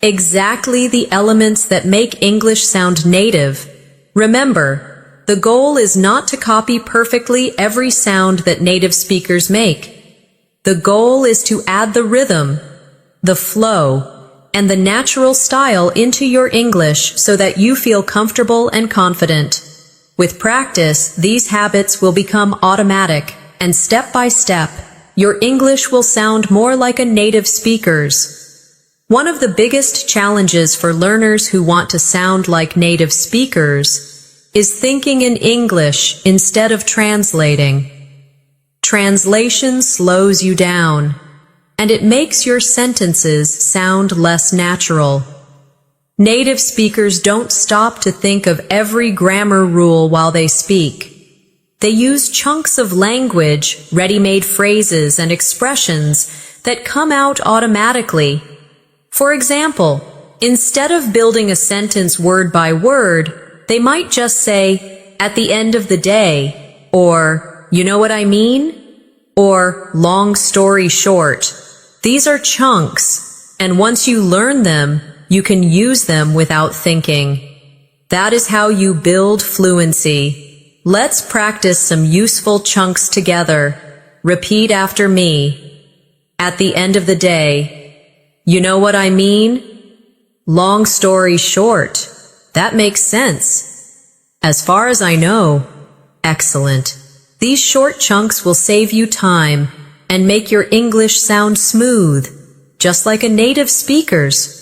Exactly the elements that make English sound native. Remember, the goal is not to copy perfectly every sound that native speakers make. The goal is to add the rhythm, the flow, and the natural style into your English so that you feel comfortable and confident. With practice, these habits will become automatic, and step by step, your English will sound more like a native speaker's. One of the biggest challenges for learners who want to sound like native speakers is thinking in English instead of translating. Translation slows you down, and it makes your sentences sound less natural. Native speakers don't stop to think of every grammar rule while they speak. They use chunks of language, ready-made phrases, and expressions that come out automatically. For example, instead of building a sentence word by word, they might just say, at the end of the day, or, you know what I mean? Or, long story short. These are chunks, and once you learn them, you can use them without thinking. That is how you build fluency. Let's practice some useful chunks together. Repeat after me. At the end of the day. You know what I mean? Long story short. That makes sense. As far as I know. Excellent. These short chunks will save you time and make your English sound smooth, just like a native speaker's.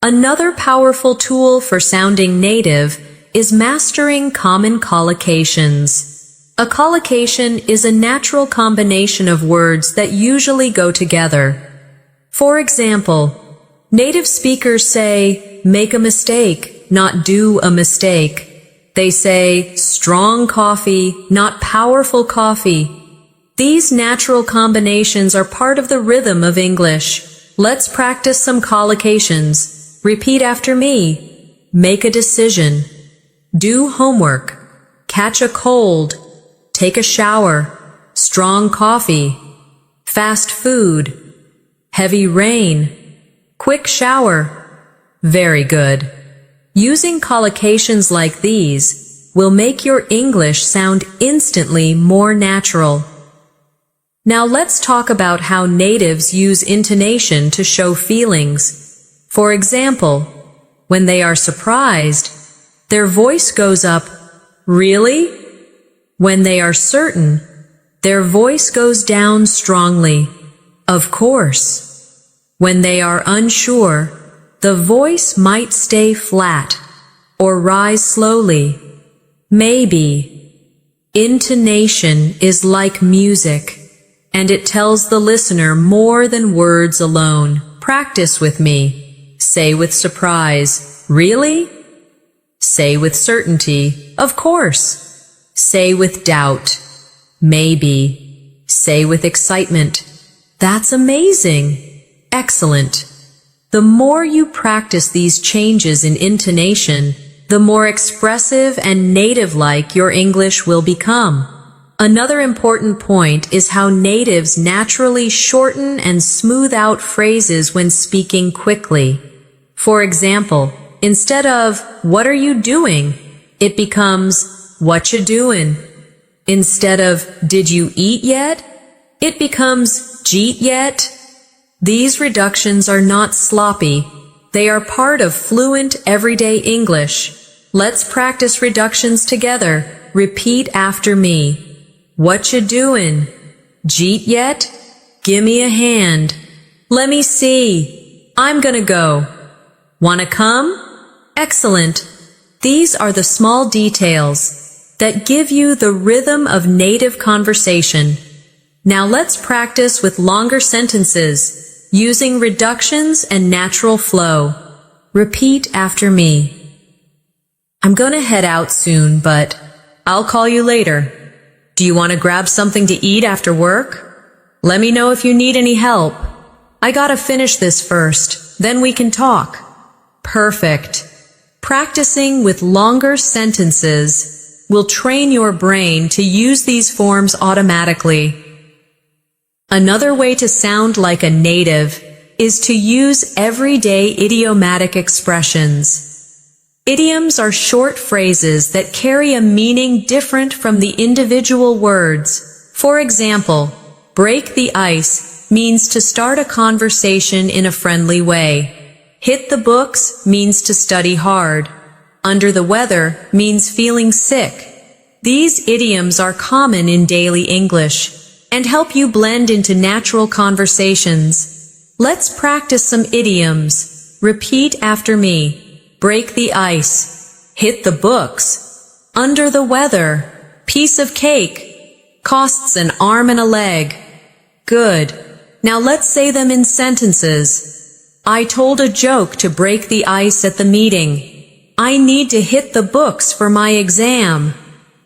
Another powerful tool for sounding native is mastering common collocations. A collocation is a natural combination of words that usually go together. For example, native speakers say, make a mistake, not do a mistake. They say, strong coffee, not powerful coffee. These natural combinations are part of the rhythm of English. Let's practice some collocations. Repeat after me. Make a decision. Do homework. Catch a cold. Take a shower. Strong coffee. Fast food. Heavy rain. Quick shower. Very good. Using collocations like these will make your English sound instantly more natural. Now let's talk about how natives use intonation to show feelings. For example, when they are surprised, their voice goes up, "Really?" When they are certain, their voice goes down strongly, "Of course." When they are unsure, the voice might stay flat or rise slowly. Maybe. Intonation is like music, and it tells the listener more than words alone. Practice with me. Say with surprise, "Really?" Say with certainty, "Of course." Say with doubt, "Maybe." Say with excitement, "That's amazing." Excellent. The more you practice these changes in intonation, the more expressive and native-like your English will become. Another important point is how natives naturally shorten and smooth out phrases when speaking quickly. For example, instead of "What are you doing?" it becomes "What you doing?" Instead of "Did you eat yet?" it becomes "Jeet yet?" These reductions are not sloppy. They are part of fluent everyday English. Let's practice reductions together. Repeat after me. What you doing? Jeet yet? Gimme a hand. Let me see. I'm gonna go. Wanna come? Excellent. These are the small details that give you the rhythm of native conversation. Now let's practice with longer sentences, using reductions and natural flow. Repeat after me. I'm gonna head out soon, but I'll call you later. Do you want to grab something to eat after work? Let me know if you need any help. I gotta finish this first, then we can talk. Perfect. Practicing with longer sentences will train your brain to use these forms automatically. Another way to sound like a native is to use everyday idiomatic expressions. Idioms are short phrases that carry a meaning different from the individual words. For example, break the ice means to start a conversation in a friendly way. Hit the books means to study hard. Under the weather means feeling sick. These idioms are common in daily English and help you blend into natural conversations. Let's practice some idioms. Repeat after me. Break the ice. Hit the books. Under the weather. Piece of cake. Costs an arm and a leg. Good. Now let's say them in sentences. I told a joke to break the ice at the meeting. I need to hit the books for my exam.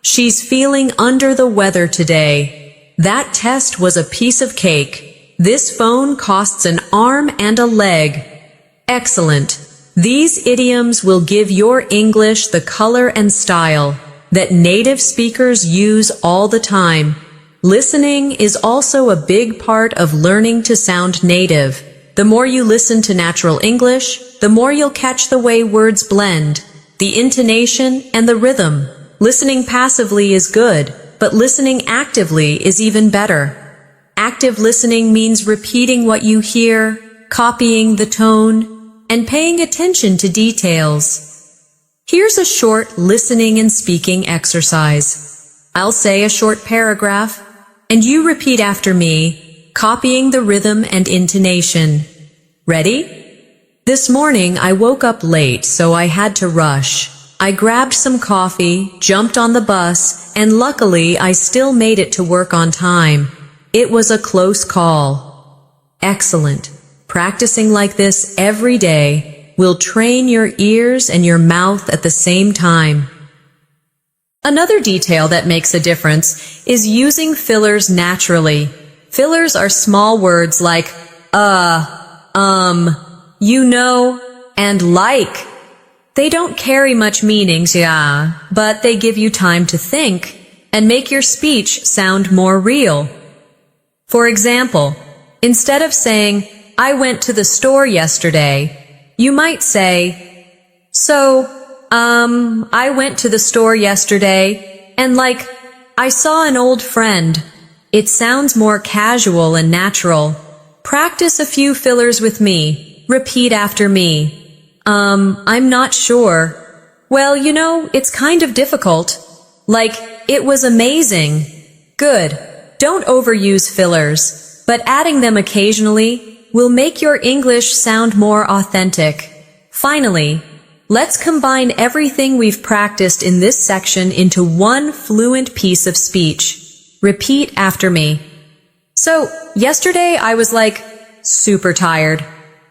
She's feeling under the weather today. That test was a piece of cake. This phone costs an arm and a leg. Excellent. These idioms will give your English the color and style that native speakers use all the time. Listening is also a big part of learning to sound native. The more you listen to natural English, the more you'll catch the way words blend, the intonation, and the rhythm. Listening passively is good, but listening actively is even better. Active listening means repeating what you hear, copying the tone, and paying attention to details. Here's a short listening and speaking exercise. I'll say a short paragraph, and you repeat after me, copying the rhythm and intonation. Ready? This morning I woke up late, so I had to rush. I grabbed some coffee, jumped on the bus, and luckily I still made it to work on time. It was a close call. Excellent. Practicing like this every day will train your ears and your mouth at the same time. Another detail that makes a difference is using fillers naturally. Fillers are small words like you know, and like. They don't carry much meanings, yeah, but they give you time to think and make your speech sound more real. For example, instead of saying, I went to the store yesterday, you might say, I went to the store yesterday, and like, I saw an old friend. It sounds more casual and natural. Practice a few fillers with me. Repeat after me. I'm not sure. Well, you know, it's kind of difficult. Like, it was amazing. Good. Don't overuse fillers, but adding them occasionally will make your English sound more authentic. Finally, let's combine everything we've practiced in this section into one fluent piece of speech. Repeat after me. So, yesterday I was like, super tired.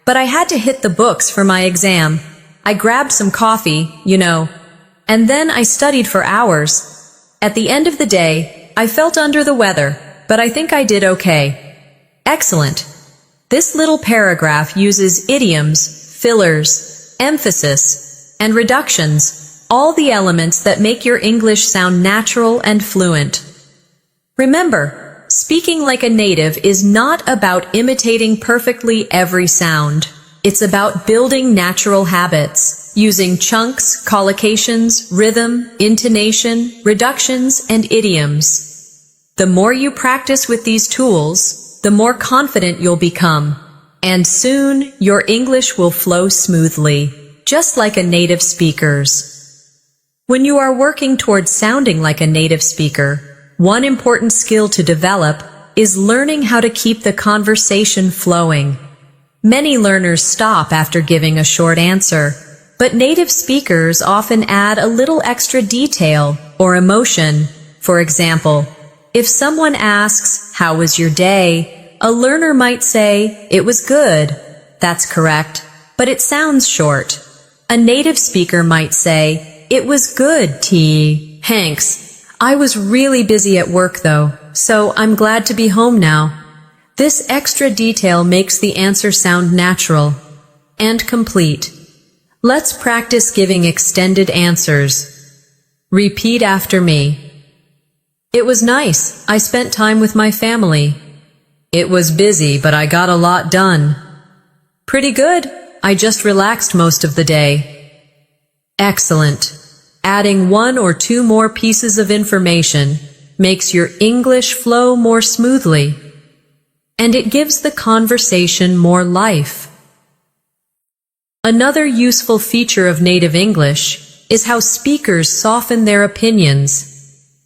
But I had to hit the books for my exam. I grabbed some coffee, you know, and then I studied for hours. At the end of the day, I felt under the weather, but I think I did okay. Excellent. This little paragraph uses idioms, fillers, emphasis, and reductions, all the elements that make your English sound natural and fluent. Remember, speaking like a native is not about imitating perfectly every sound. It's about building natural habits, using chunks, collocations, rhythm, intonation, reductions, and idioms. The more you practice with these tools, the more confident you'll become. And soon, your English will flow smoothly, just like a native speaker's. When you are working towards sounding like a native speaker, one important skill to develop is learning how to keep the conversation flowing. Many learners stop after giving a short answer, but native speakers often add a little extra detail or emotion. For example, if someone asks, "How was your day?" a learner might say, "It was good." That's correct, but it sounds short. A native speaker might say, "It was good, T. Hanks. I was really busy at work though, so I'm glad to be home now." This extra detail makes the answer sound natural and complete. Let's practice giving extended answers. Repeat after me. It was nice. I spent time with my family. It was busy, but I got a lot done. Pretty good. I just relaxed most of the day. Excellent. Adding one or two more pieces of information makes your English flow more smoothly, and it gives the conversation more life. Another useful feature of native English is how speakers soften their opinions.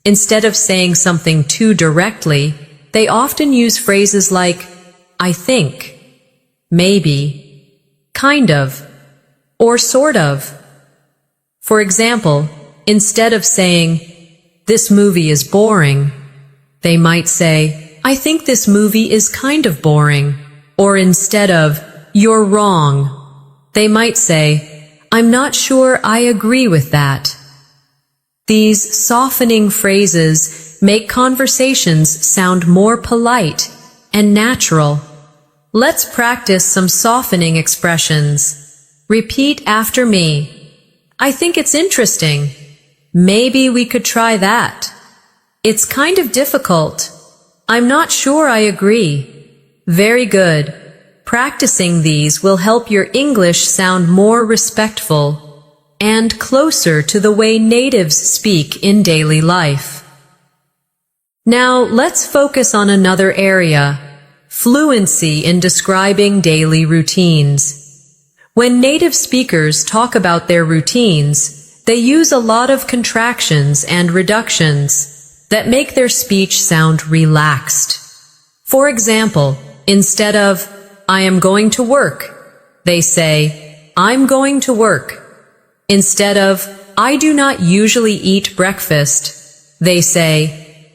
Instead of saying something too directly, they often use phrases like, "I think," "maybe," "kind of," or "sort of." For example, instead of saying, "This movie is boring," they might say, "I think this movie is kind of boring." Or instead of, "You're wrong," they might say, "I'm not sure I agree with that." These softening phrases make conversations sound more polite and natural. Let's practice some softening expressions. Repeat after me. I think it's interesting. Maybe we could try that. It's kind of difficult. I'm not sure I agree. Very good. Practicing these will help your English sound more respectful and closer to the way natives speak in daily life. Now let's focus on another area, fluency in describing daily routines. When native speakers talk about their routines, they use a lot of contractions and reductions that make their speech sound relaxed. For example, instead of, "I am going to work," they say, "I'm going to work." Instead of, "I do not usually eat breakfast," they say,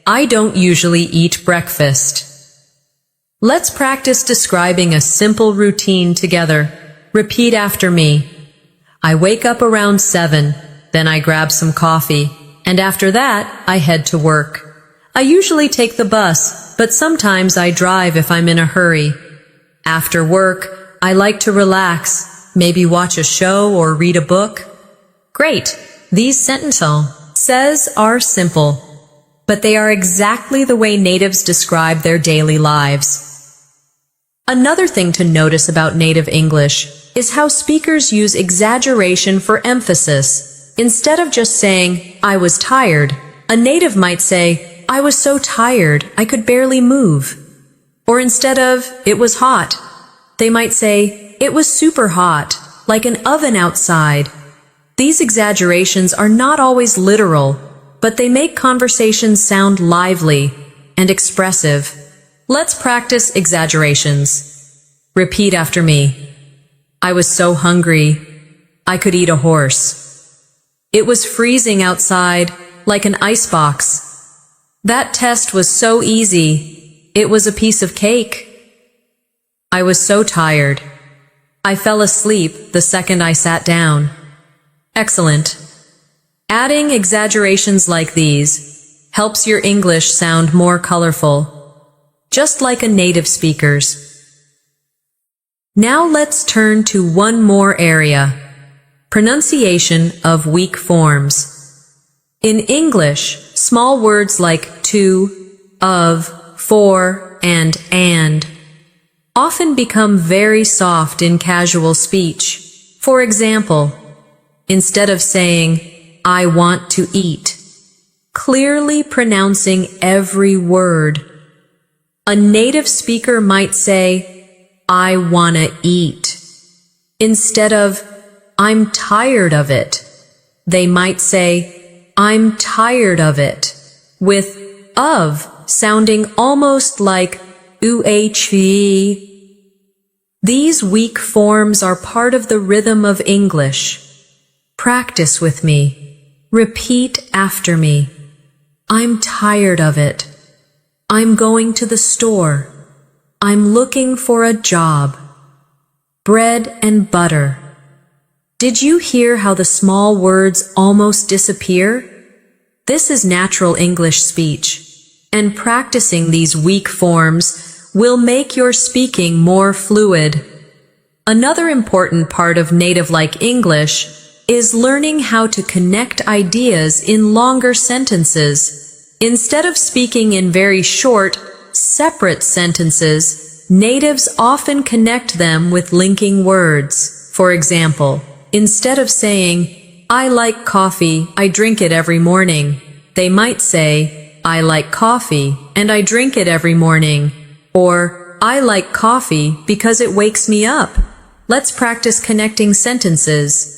"I don't usually eat breakfast." Let's practice describing a simple routine together. Repeat after me. I wake up around 7, then I grab some coffee, and after that, I head to work. I usually take the bus, but sometimes I drive if I'm in a hurry. After work, I like to relax, maybe watch a show or read a book. Great. These sentences are simple, but they are exactly the way natives describe their daily lives. Another thing to notice about native English is how speakers use exaggeration for emphasis. Instead of just saying, I was tired, a native might say, I was so tired, I could barely move. Or instead of, it was hot, they might say, it was super hot, like an oven outside. These exaggerations are not always literal, but they make conversations sound lively and expressive. Let's practice exaggerations. Repeat after me. I was so hungry, I could eat a horse. It was freezing outside, like an icebox. That test was so easy, it was a piece of cake. I was so tired. I fell asleep the second I sat down. Excellent. Adding exaggerations like these helps your English sound more colorful, just like a native speaker's. Now let's turn to one more area, pronunciation of weak forms. In English, small words like to, of, for, and often become very soft in casual speech. For example, instead of saying, I want to eat, clearly pronouncing every word, a native speaker might say, I wanna eat. Instead of, I'm tired of it, they might say, I'm tired of it, with of sounding almost like UHV. These weak forms are part of the rhythm of English. Practice with me. Repeat after me. I'm tired of it. I'm going to the store. I'm looking for a job. Bread and butter. Did you hear how the small words almost disappear? This is natural English speech, and practicing these weak forms will make your speaking more fluid. Another important part of native-like English is learning how to connect ideas in longer sentences. Instead of speaking in very short, separate sentences, natives often connect them with linking words. For example, instead of saying, I like coffee, I drink it every morning, they might say, I like coffee, and I drink it every morning. Or, I like coffee because it wakes me up. Let's practice connecting sentences.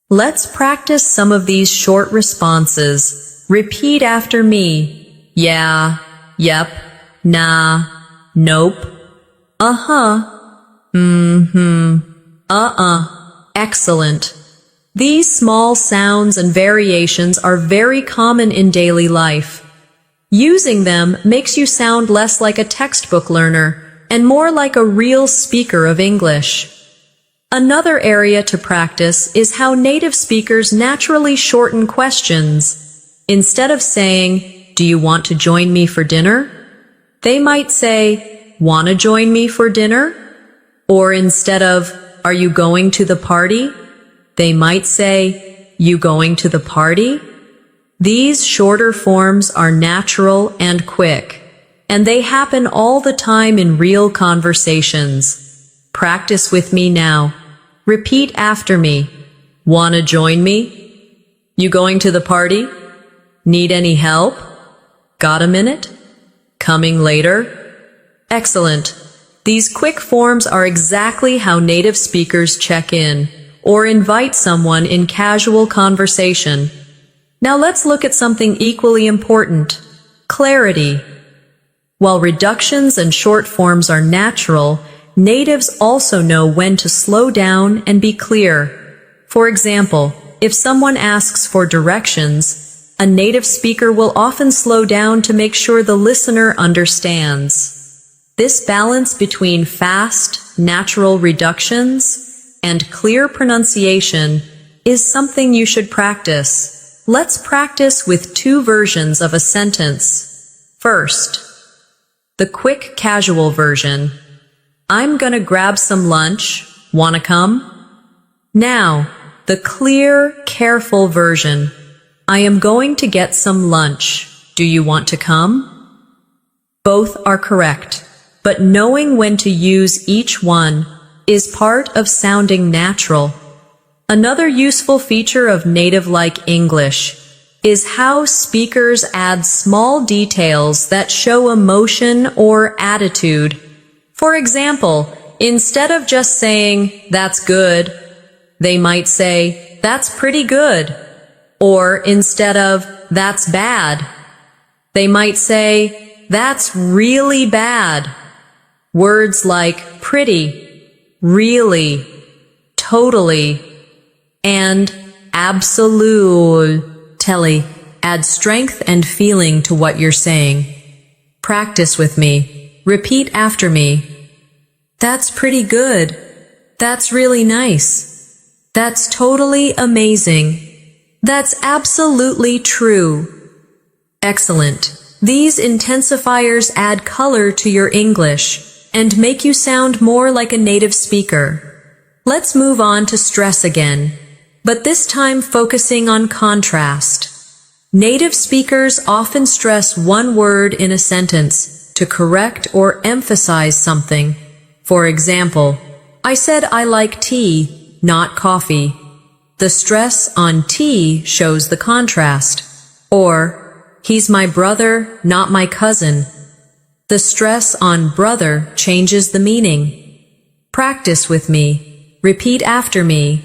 Let's practice some of these short responses. Repeat after me. Yeah, yep, nah, nope, uh-huh, mm-hmm, Excellent. These small sounds and variations are very common in daily life. Using them makes you sound less like a textbook learner and more like a real speaker of English. Another area to practice is how native speakers naturally shorten questions. Instead of saying, do you want to join me for dinner? They might say, wanna join me for dinner? Or instead of, are you going to the party? They might say, you going to the party? These shorter forms are natural and quick, and they happen all the time in real conversations. Practice with me now. Repeat after me. Wanna join me? You going to the party? Need any help? Got a minute? Coming later? Excellent. These quick forms are exactly how native speakers check in or invite someone in casual conversation. Now let's look at something equally important, clarity. While reductions and short forms are natural, natives also know when to slow down and be clear. For example, if someone asks for directions, a native speaker will often slow down to make sure the listener understands. This balance between fast, natural reductions and clear pronunciation is something you should practice. Let's practice with two versions of a sentence. First, the quick casual version. I'm gonna grab some lunch. Wanna come? Now, the clear, careful version. I am going to get some lunch. Do you want to come? Both are correct, but knowing when to use each one is part of sounding natural. Another useful feature of native-like English is how speakers add small details that show emotion or attitude. For example, instead of just saying, "That's good," they might say, "That's pretty good." Or instead of, "That's bad," they might say, "That's really bad." Words like pretty, really, totally, and absolutely add strength and feeling to what you're saying. Practice with me. Repeat after me. That's pretty good. That's really nice. That's totally amazing. That's absolutely true. Excellent. These intensifiers add color to your English and make you sound more like a native speaker. Let's move on to stress again, but this time focusing on contrast. Native speakers often stress one word in a sentence to correct or emphasize something. For example, I said I like tea, not coffee. The stress on tea shows the contrast. Or, he's my brother, not my cousin. The stress on brother changes the meaning. Practice with me. Repeat after me.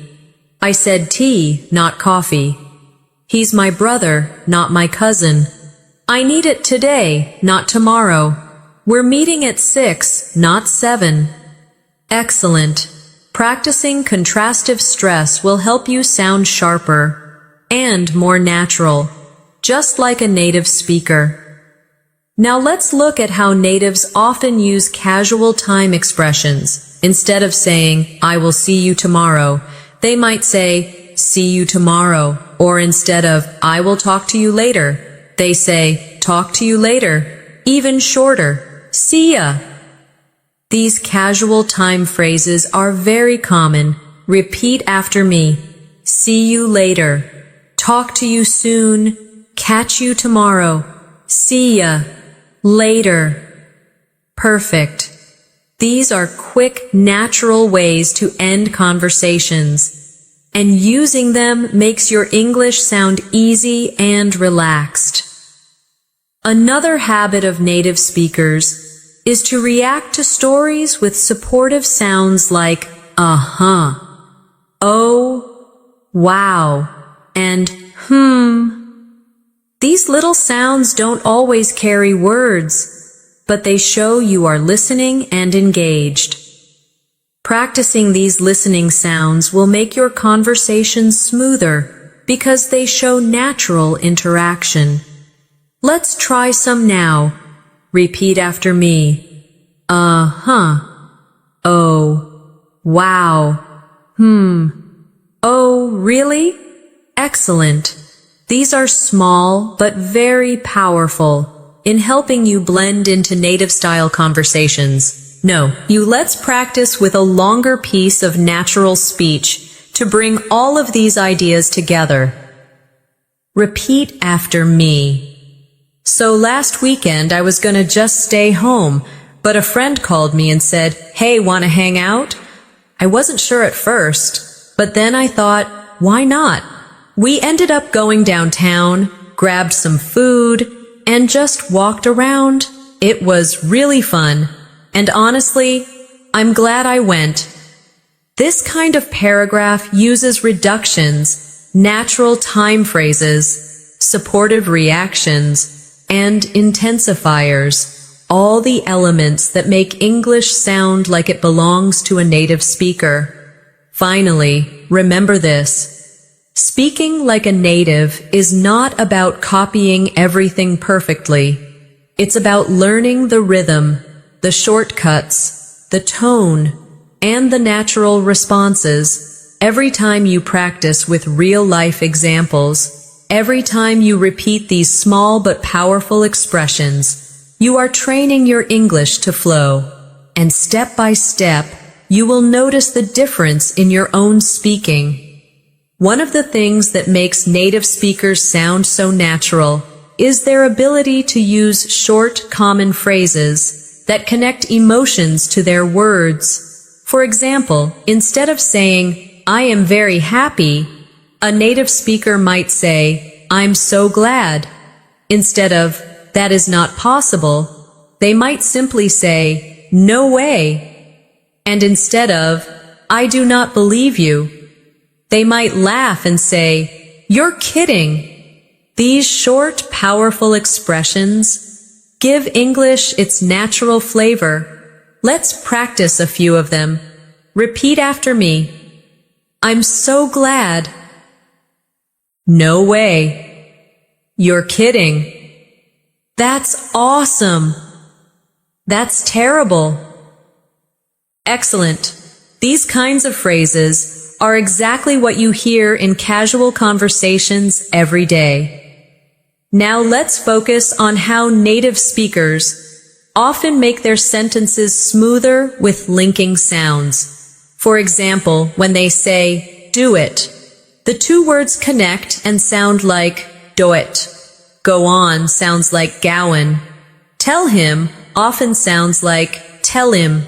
I said tea, not coffee. He's my brother, not my cousin. I need it today, not tomorrow. We're meeting at 6, not 7. Excellent. Practicing contrastive stress will help you sound sharper and more natural, just like a native speaker. Now let's look at how natives often use casual time expressions. Instead of saying, "I will see you tomorrow," they might say, "See you tomorrow." Or instead of, "I will talk to you later," they say, "Talk to you later." Even shorter, "See ya." These casual time phrases are very common. Repeat after me. See you later. Talk to you soon. Catch you tomorrow. See ya. Later. Perfect. These are quick, natural ways to end conversations, and using them makes your English sound easy and relaxed. Another habit of native speakers is to react to stories with supportive sounds like uh-huh, oh, wow, and These little sounds don't always carry words, but they show you are listening and engaged. Practicing these listening sounds will make your conversations smoother because they show natural interaction. Let's try some now. Repeat after me. Uh-huh. Oh. Wow. Oh, really? Excellent. These are small but very powerful in helping you blend into native-style conversations. Let's practice with a longer piece of natural speech to bring all of these ideas together. Repeat after me. So last weekend I was gonna just stay home, but a friend called me and said, "Hey, wanna hang out?" I wasn't sure at first, but then I thought, why not? We ended up going downtown, grabbed some food, and just walked around. It was really fun, and honestly, I'm glad I went. This kind of paragraph uses reductions, natural time phrases, supportive reactions, and intensifiers, all the elements that make English sound like it belongs to a native speaker. Finally, remember this. Speaking like a native is not about copying everything perfectly. It's about learning the rhythm, the shortcuts, the tone, and the natural responses. Every time you practice with real-life examples, every time you repeat these small but powerful expressions, you are training your English to flow. and step by step, you will notice the difference in your own speaking. One of the things that makes native speakers sound so natural is their ability to use short, common phrases that connect emotions to their words. For example, instead of saying, "I am very happy," a native speaker might say, "I'm so glad." Instead of, "That is not possible," they might simply say, "No way." And instead of, "I do not believe you," they might laugh and say, "You're kidding." These short, powerful expressions give English its natural flavor. Let's practice a few of them. Repeat after me. I'm so glad. No way. You're kidding. That's awesome. That's terrible. Excellent. These kinds of phrases are exactly what you hear in casual conversations every day. Now let's focus on how native speakers often make their sentences smoother with linking sounds. For example, when they say, "do it," the two words connect and sound like "do it." Go on sounds like "gowan." Tell him often sounds like "tell him."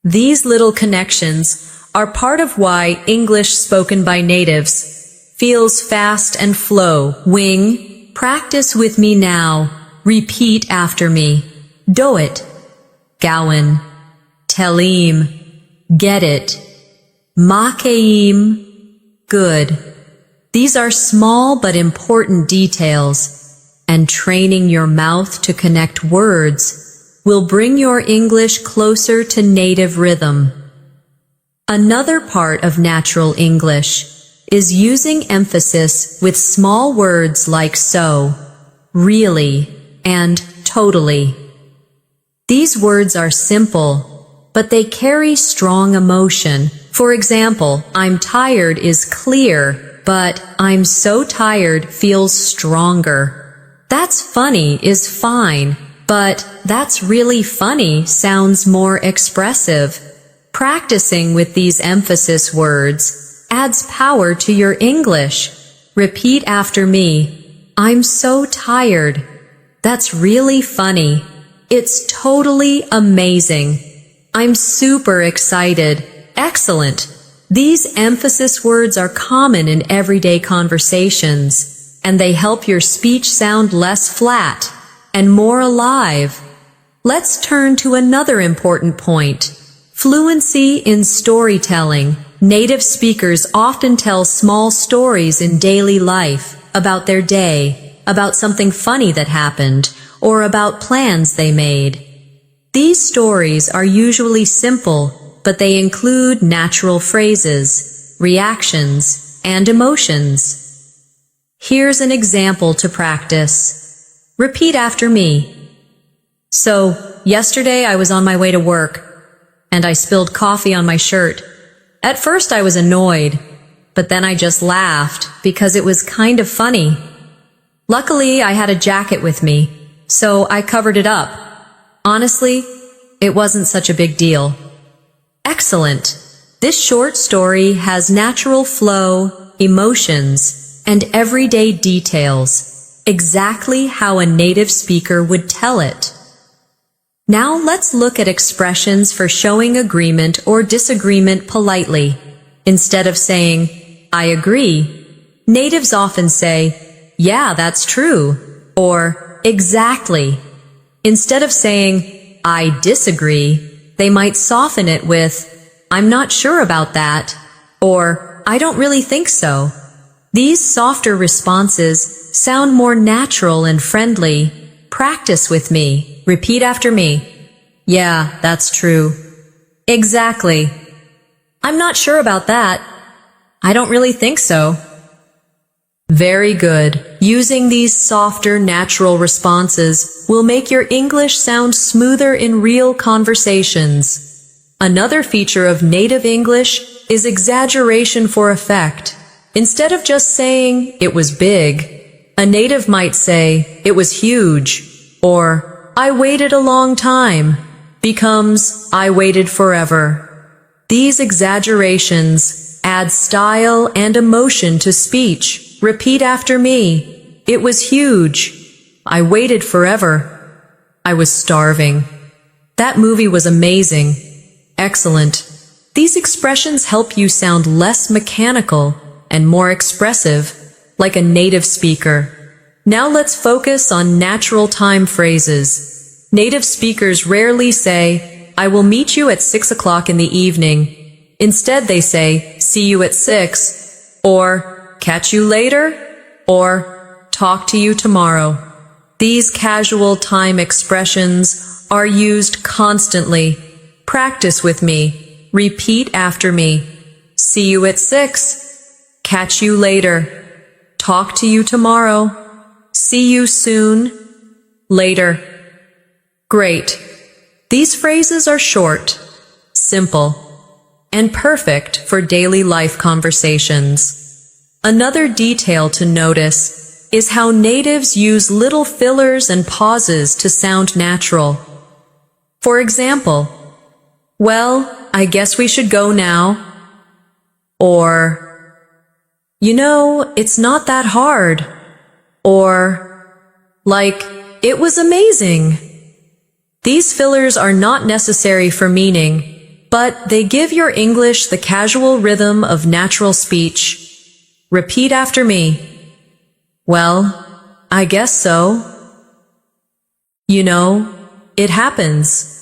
These little connections are part of why English spoken by natives feels fast and flowing. Practice with me now. Repeat after me. Do it. Gowan. Tell him. Get it. Makeim. Good. These are small but important details, and training your mouth to connect words will bring your English closer to native rhythm. Another part of natural English is using emphasis with small words like so, really, and totally. These words are simple, but they carry strong emotion. For example, I'm tired is clear, but I'm so tired feels stronger. That's funny is fine, but that's really funny sounds more expressive. Practicing with these emphasis words adds power to your English. Repeat after me. I'm so tired. That's really funny. It's totally amazing. I'm super excited. Excellent. These emphasis words are common in everyday conversations, and they help your speech sound less flat and more alive. Let's turn to another important point. Fluency in storytelling. Native speakers often tell small stories in daily life about their day, about something funny that happened, or about plans they made. These stories are usually simple, but they include natural phrases, reactions, and emotions. Here's an example to practice. Repeat after me. So, yesterday I was on my way to work, and I spilled coffee on my shirt. At first I was annoyed, but then I just laughed because it was kind of funny. Luckily, I had a jacket with me, so I covered it up. Honestly, it wasn't such a big deal. Excellent! This short story has natural flow, emotions, and everyday details, exactly how a native speaker would tell it. Now let's look at expressions for showing agreement or disagreement politely. Instead of saying, "I agree," natives often say, "Yeah, that's true," or "Exactly." Instead of saying, "I disagree," they might soften it with, "I'm not sure about that," or "I don't really think so." These softer responses sound more natural and friendly. Practice with me. Repeat after me. Yeah, that's true. Exactly. I'm not sure about that. I don't really think so. Very good. Using these softer, natural responses will make your English sound smoother in real conversations. Another feature of native English is exaggeration for effect. Instead of just saying, "It was big," a native might say, "It was huge," or "I waited a long time." becomes I waited forever. These exaggerations add style and emotion to speech. Repeat after me. It was huge. I waited forever. I was starving. That movie was amazing. Excellent. These expressions help you sound less mechanical and more expressive, like a native speaker. Now let's focus on natural time phrases. Native speakers rarely say, I will meet you at 6 o'clock in the evening. Instead they say, see you at 6, or catch you later, or talk to you tomorrow. These casual time expressions are used constantly. Practice with me. Repeat after me. See you at 6. Catch you later. Talk to you tomorrow. See you soon. Later. Great. These phrases are short, simple, and perfect for daily life conversations. Another detail to notice is how natives use little fillers and pauses to sound natural. For example, well, I guess we should go now. Or, you know, it's not that hard. Or, like, it was amazing. These fillers are not necessary for meaning, but they give your English the casual rhythm of natural speech. Repeat after me. Well, I guess so. You know, it happens.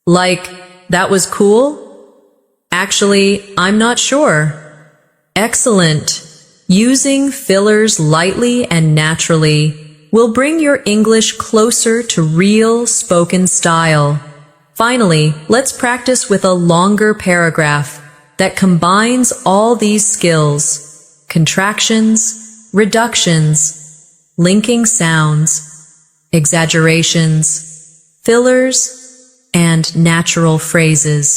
Like, that was cool? Actually, I'm not sure. Excellent. Using fillers lightly and naturally will bring your English closer to real spoken style. Finally, let's practice with a longer paragraph that combines all these skills: contractions, reductions, linking sounds, exaggerations, fillers, and natural phrases.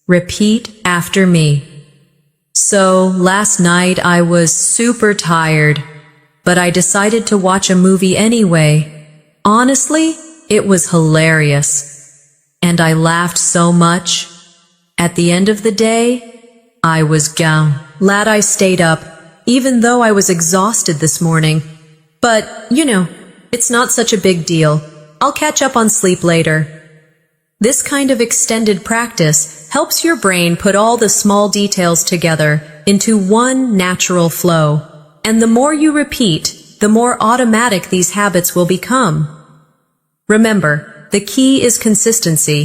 Repeat after me. So, last night I was super tired, but I decided to watch a movie anyway. Honestly, it was hilarious. And I laughed so much. At the end of the day, I was glad I stayed up, even though I was exhausted this morning. But, you know, it's not such a big deal. I'll catch up on sleep later. This kind of extended practice helps your brain put all the small details together into one natural flow. And the more you repeat, the more automatic these habits will become. Remember, the key is consistency.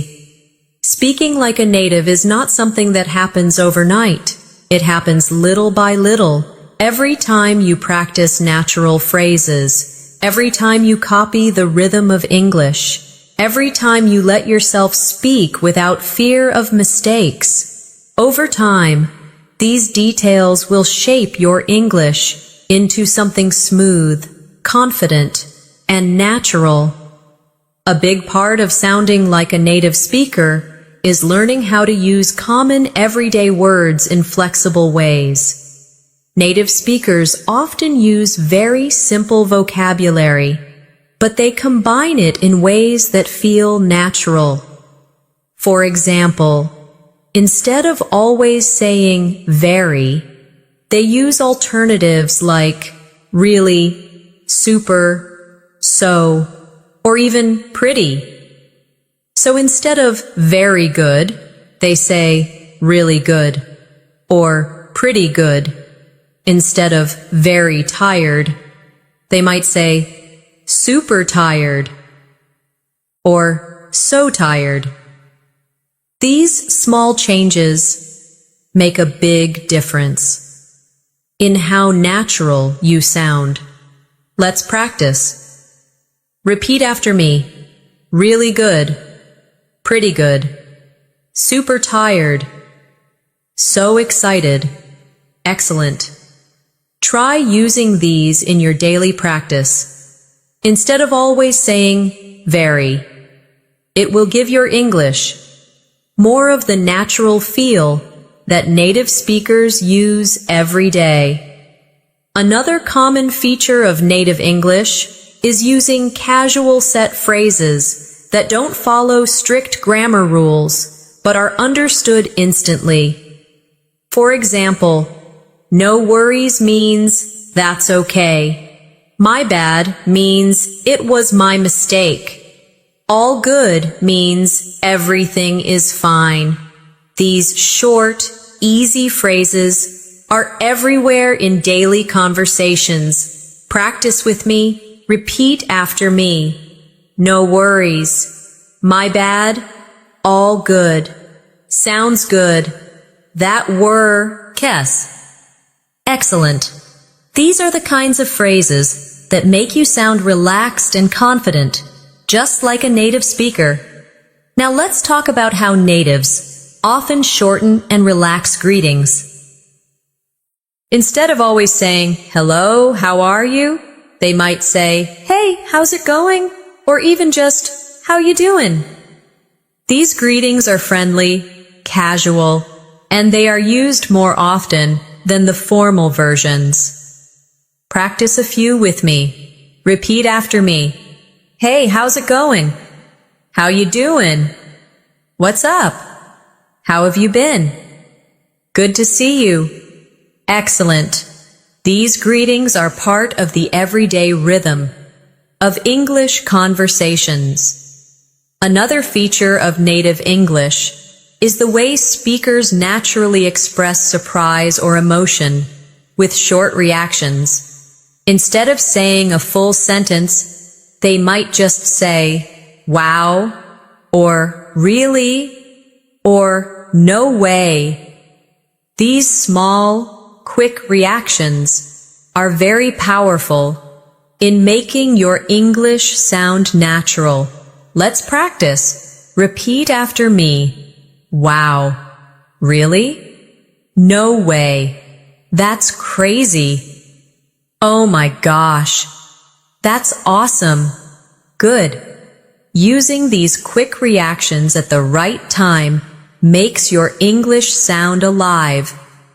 Speaking like a native is not something that happens overnight. It happens little by little, every time you practice natural phrases, every time you copy the rhythm of English, every time you let yourself speak without fear of mistakes. Over time, these details will shape your English into something smooth, confident, and natural. A big part of sounding like a native speaker is learning how to use common everyday words in flexible ways. Native speakers often use very simple vocabulary, but they combine it in ways that feel natural. For example, instead of always saying very, they use alternatives like really, super, so, or even pretty. So instead of very good, they say really good, or pretty good. Instead of very tired, they might say super tired, or so tired. These small changes make a big difference in how natural you sound. Let's practice. Repeat after me. Really good, pretty good, super tired, so excited, excellent. Try using these in your daily practice. Instead of always saying very, it will give your English more of the natural feel that native speakers use every day. Another common feature of native English is using casual set phrases that don't follow strict grammar rules, but are understood instantly. For example, no worries means that's okay. My bad means it was my mistake. All good means everything is fine. These short, easy phrases are everywhere in daily conversations. Practice with me. Repeat after me. No worries. My bad. All good. Sounds good. That were, kes. Excellent. These are the kinds of phrases that make you sound relaxed and confident, just like a native speaker. Now let's talk about how natives often shorten and relax greetings. Instead of always saying, hello, how are you? They might say, hey, how's it going? Or even just, how you doing? These greetings are friendly, casual, and they are used more often than the formal versions. Practice a few with me. Repeat after me. Hey, how's it going? How you doing? What's up? How have you been? Good to see you. Excellent. These greetings are part of the everyday rhythm of English conversations. Another feature of native English is the way speakers naturally express surprise or emotion with short reactions. Instead of saying a full sentence, they might just say, wow, or really, or no way. These small, quick reactions are very powerful in making your English sound natural. Let's practice. Repeat after me. Wow. Really? No way. That's crazy. Oh my gosh. That's awesome. Good. Using these quick reactions at the right time makes your English sound alive,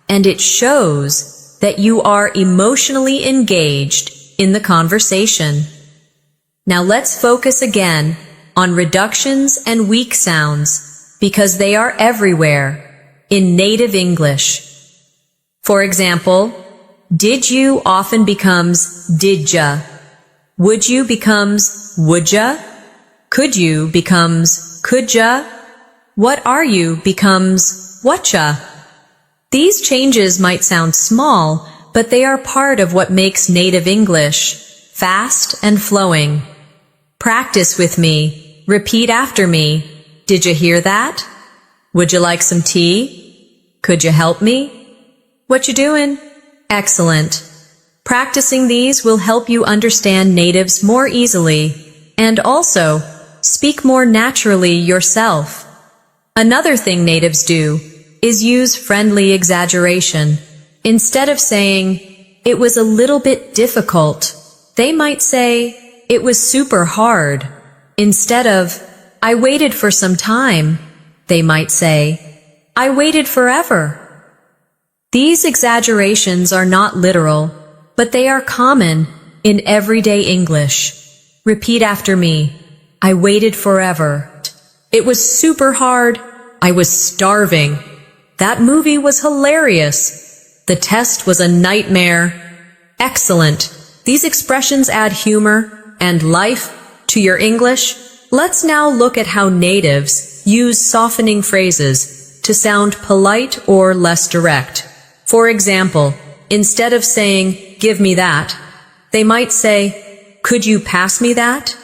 and it shows that you are emotionally engaged in the conversation. Now let's focus again on reductions and weak sounds because they are everywhere in native English. For example, did you often becomes didja. Would you becomes woulda. Could you becomes coulda. What are you becomes whatcha. These changes might sound small, but they are part of what makes native English fast and flowing. Practice with me. Repeat after me. Did you hear that? Would you like some tea? Could you help me? What you doing? Excellent. Practicing these will help you understand natives more easily and also speak more naturally yourself. Another thing natives do is use friendly exaggeration. Instead of saying, it was a little bit difficult, they might say, it was super hard. Instead of, I waited for some time, they might say, I waited forever. These exaggerations are not literal, but they are common in everyday English. Repeat after me. I waited forever. It was super hard. I was starving. That movie was hilarious. The test was a nightmare. Excellent. These expressions add humor and life to your English. Let's now look at how natives use softening phrases to sound polite or less direct. For example, instead of saying, give me that, they might say, could you pass me that?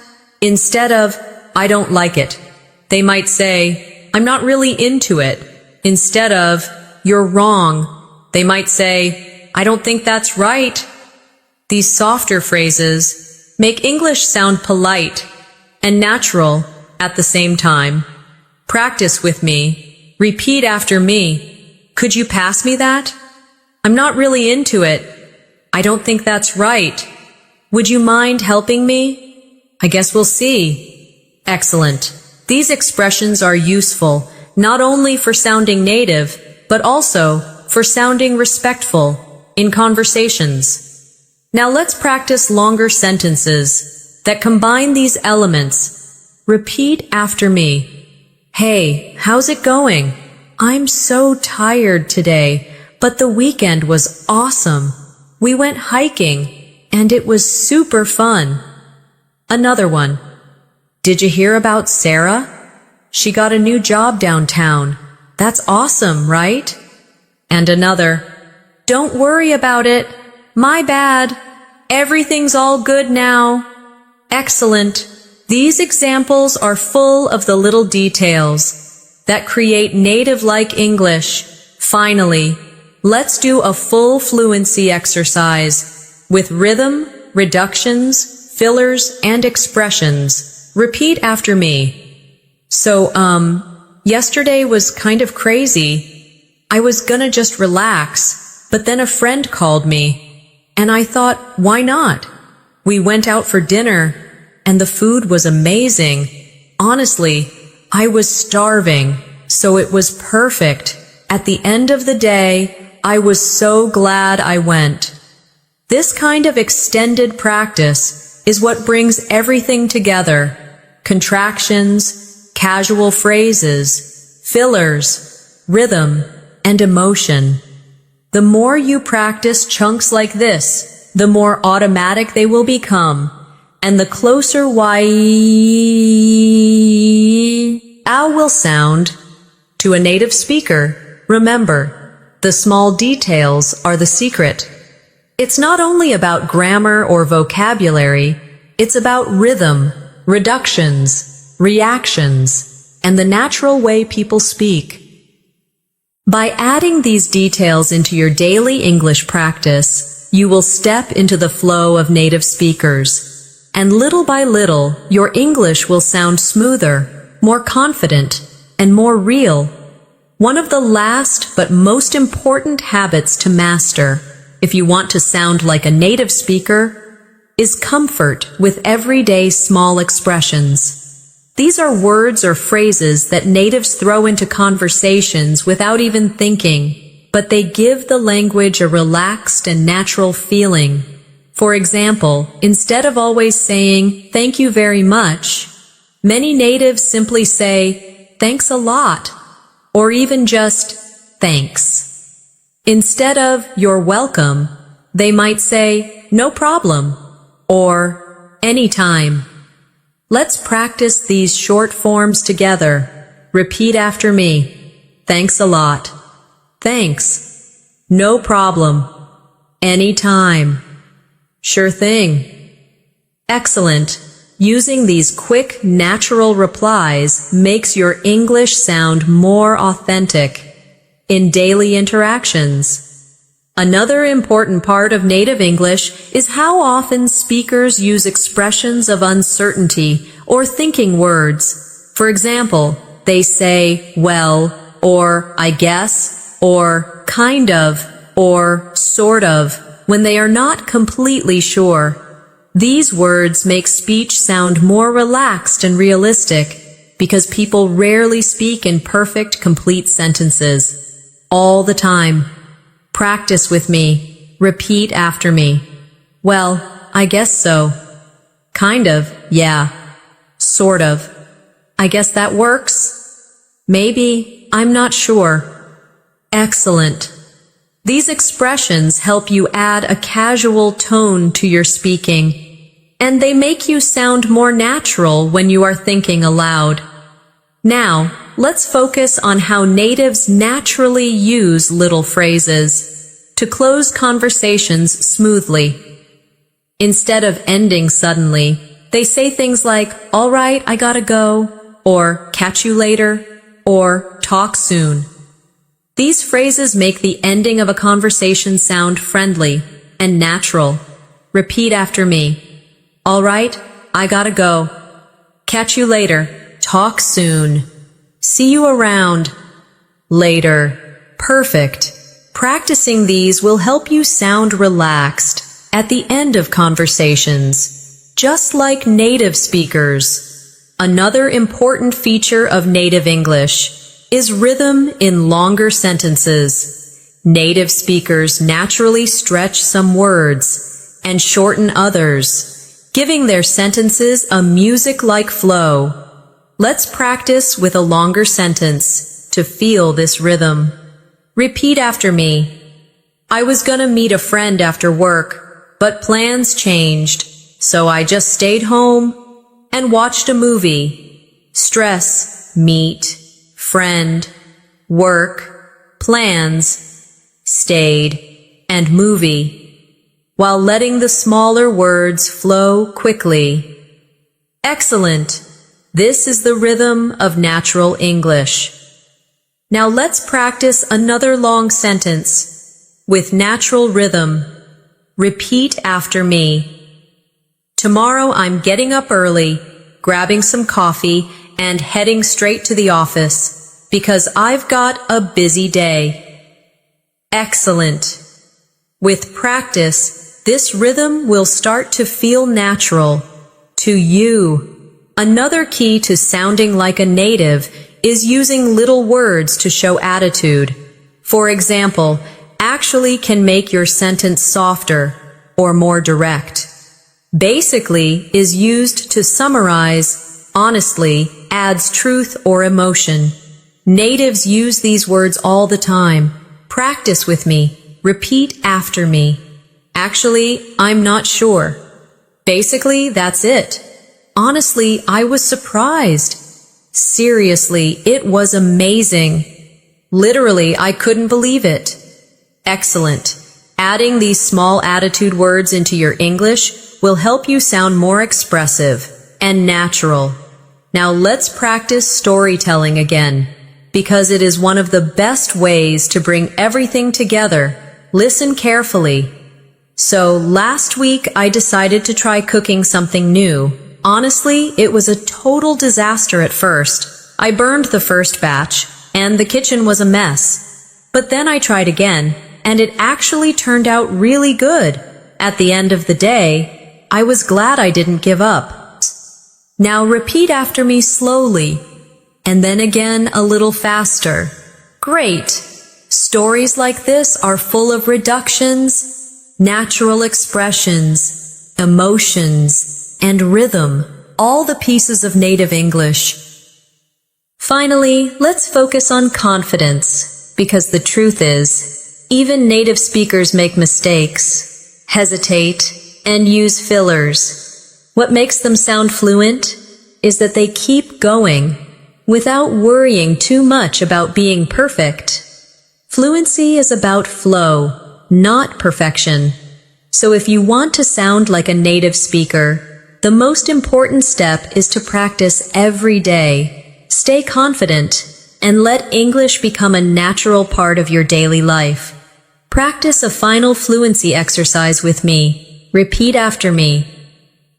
Instead of, I don't like it, they might say, I'm not really into it. Instead of, you're wrong, they might say, I don't think that's right. These softer phrases make English sound polite and natural at the same time. Practice with me. Repeat after me. Could you pass me that? I'm not really into it. I don't think that's right. Would you mind helping me? I guess we'll see. Excellent. These expressions are useful not only for sounding native, but also for sounding respectful in conversations. Now let's practice longer sentences that combine these elements Repeat after me. Hey, how's it going? I'm so tired today, but the weekend was awesome. We went hiking, and it was super fun. Another one. Did you hear about Sarah? She got a new job downtown. That's awesome, right? And another. Don't worry about it. My bad. Everything's all good now. Excellent. These examples are full of the little details that create native-like English. Finally, let's do a full fluency exercise with rhythm, reductions, fillers, and expressions. Repeat after me. So, yesterday was kind of crazy. I was gonna just relax, but then a friend called me, and I thought, why not? We went out for dinner, and the food was amazing. Honestly, I was starving, so it was perfect. At the end of the day, I was so glad I went. This kind of extended practice is what brings everything together. Contractions, casual phrases, fillers, rhythm, and emotion. The more you practice chunks like this, the more automatic they will become, and the closer ow will sound to a native speaker. Remember, the small details are the secret. It's not only about grammar or vocabulary, it's about rhythm, reductions, reactions, and the natural way people speak. By adding these details into your daily English practice, you will step into the flow of native speakers. And little by little, your English will sound smoother, more confident, and more real. One of the last but most important habits to master, if you want to sound like a native speaker, is comfort with everyday small expressions. These are words or phrases that natives throw into conversations without even thinking, but they give the language a relaxed and natural feeling. For example, instead of always saying, "Thank you very much," many natives simply say, "Thanks a lot," or even just, "Thanks." Instead of, "You're welcome," they might say, "No problem," or "Anytime." Let's practice these short forms together. Repeat after me. Thanks a lot. Thanks. No problem. Anytime. Sure thing. Excellent. Using these quick, natural replies makes your English sound more authentic in daily interactions. Another important part of native English is how often speakers use expressions of uncertainty or thinking words. For example, they say, "well," or "I guess," or "kind of," or "sort of," when they are not completely sure. These words make speech sound more relaxed and realistic because people rarely speak in perfect, complete sentences. All the time. Practice with me. Repeat after me. Well, I guess so. Kind of, yeah. Sort of. I guess that works. Maybe, I'm not sure. Excellent. These expressions help you add a casual tone to your speaking, and they make you sound more natural when you are thinking aloud. Now, let's focus on how natives naturally use little phrases to close conversations smoothly. Instead of ending suddenly, they say things like, "All right, I gotta go," or "catch you later," or "talk soon." These phrases make the ending of a conversation sound friendly and natural. Repeat after me. All right, I gotta go. Catch you later. Talk soon. See you around. Later. Perfect. Practicing these will help you sound relaxed at the end of conversations, just like native speakers. Another important feature of native English is rhythm in longer sentences. Native speakers naturally stretch some words and shorten others, giving their sentences a music-like flow. let's practice with a longer sentence to feel this rhythm. Repeat after me. I was gonna meet a friend after work, but plans changed, so I just stayed home and watched a movie. Stress, meet, friend, work, plans, stayed, and movie, while letting the smaller words flow quickly. Excellent! This is the rhythm of natural English. Now let's practice another long sentence with natural rhythm. Repeat after me. Tomorrow I'm getting up early, grabbing some coffee, and heading straight to the office because I've got a busy day. Excellent. With practice, this rhythm will start to feel natural to you. Another key to sounding like a native is using little words to show attitude. For example, actually can make your sentence softer or more direct. Basically is used to summarize, honestly, adds truth or emotion. Natives use these words all the time. Practice with me. Repeat after me. Actually, I'm not sure. Basically, that's it. Honestly, I was surprised. Seriously, it was amazing. Literally, I couldn't believe it. Excellent. Adding these small attitude words into your English will help you sound more expressive and natural. Now let's practice storytelling again, because it is one of the best ways to bring everything together. Listen carefully. So last week I decided to try cooking something new. Honestly, it was a total disaster at first. I burned the first batch, and the kitchen was a mess. But then I tried again, and it actually turned out really good. At the end of the day, I was glad I didn't give up. Now repeat after me slowly, and then again a little faster. Great! Stories like this are full of reductions, natural expressions, emotions, and rhythm, all the pieces of native English. Finally, let's focus on confidence, because the truth is, even native speakers make mistakes, hesitate, and use fillers. What makes them sound fluent is that they keep going, without worrying too much about being perfect. Fluency is about flow, not perfection. So if you want to sound like a native speaker, the most important step is to practice every day. Stay confident and let English become a natural part of your daily life. Practice a final fluency exercise with me. Repeat after me.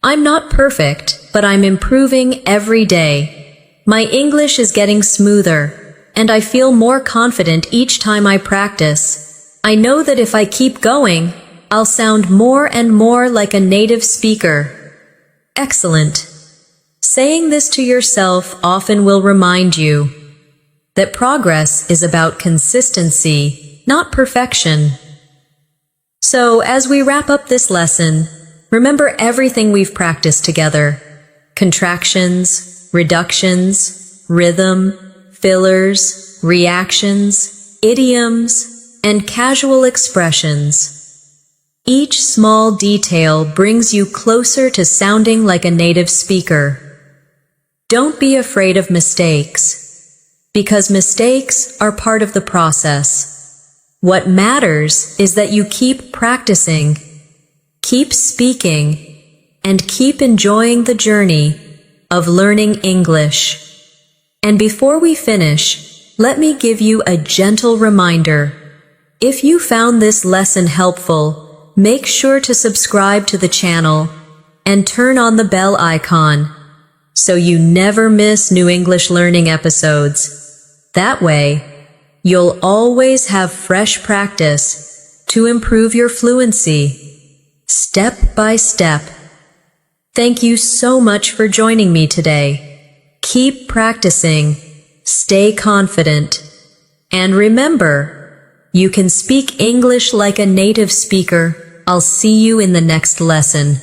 I'm not perfect, but I'm improving every day. My English is getting smoother, and I feel more confident each time I practice. I know that if I keep going, I'll sound more and more like a native speaker. Excellent. Saying this to yourself often will remind you that progress is about consistency, not perfection. So, as we wrap up this lesson, remember everything we've practiced together. Contractions, reductions, rhythm, fillers, reactions, idioms, and casual expressions. Each small detail brings you closer to sounding like a native speaker. Don't be afraid of mistakes, because mistakes are part of the process. What matters is that you keep practicing, keep speaking, and keep enjoying the journey of learning English. And before we finish, let me give you a gentle reminder. If you found this lesson helpful, make sure to subscribe to the channel and turn on the bell icon so you never miss new English learning episodes. That way, you'll always have fresh practice to improve your fluency, step by step. Thank you so much for joining me today. Keep practicing, stay confident, and remember, you can speak English like a native speaker. I'll see you in the next lesson.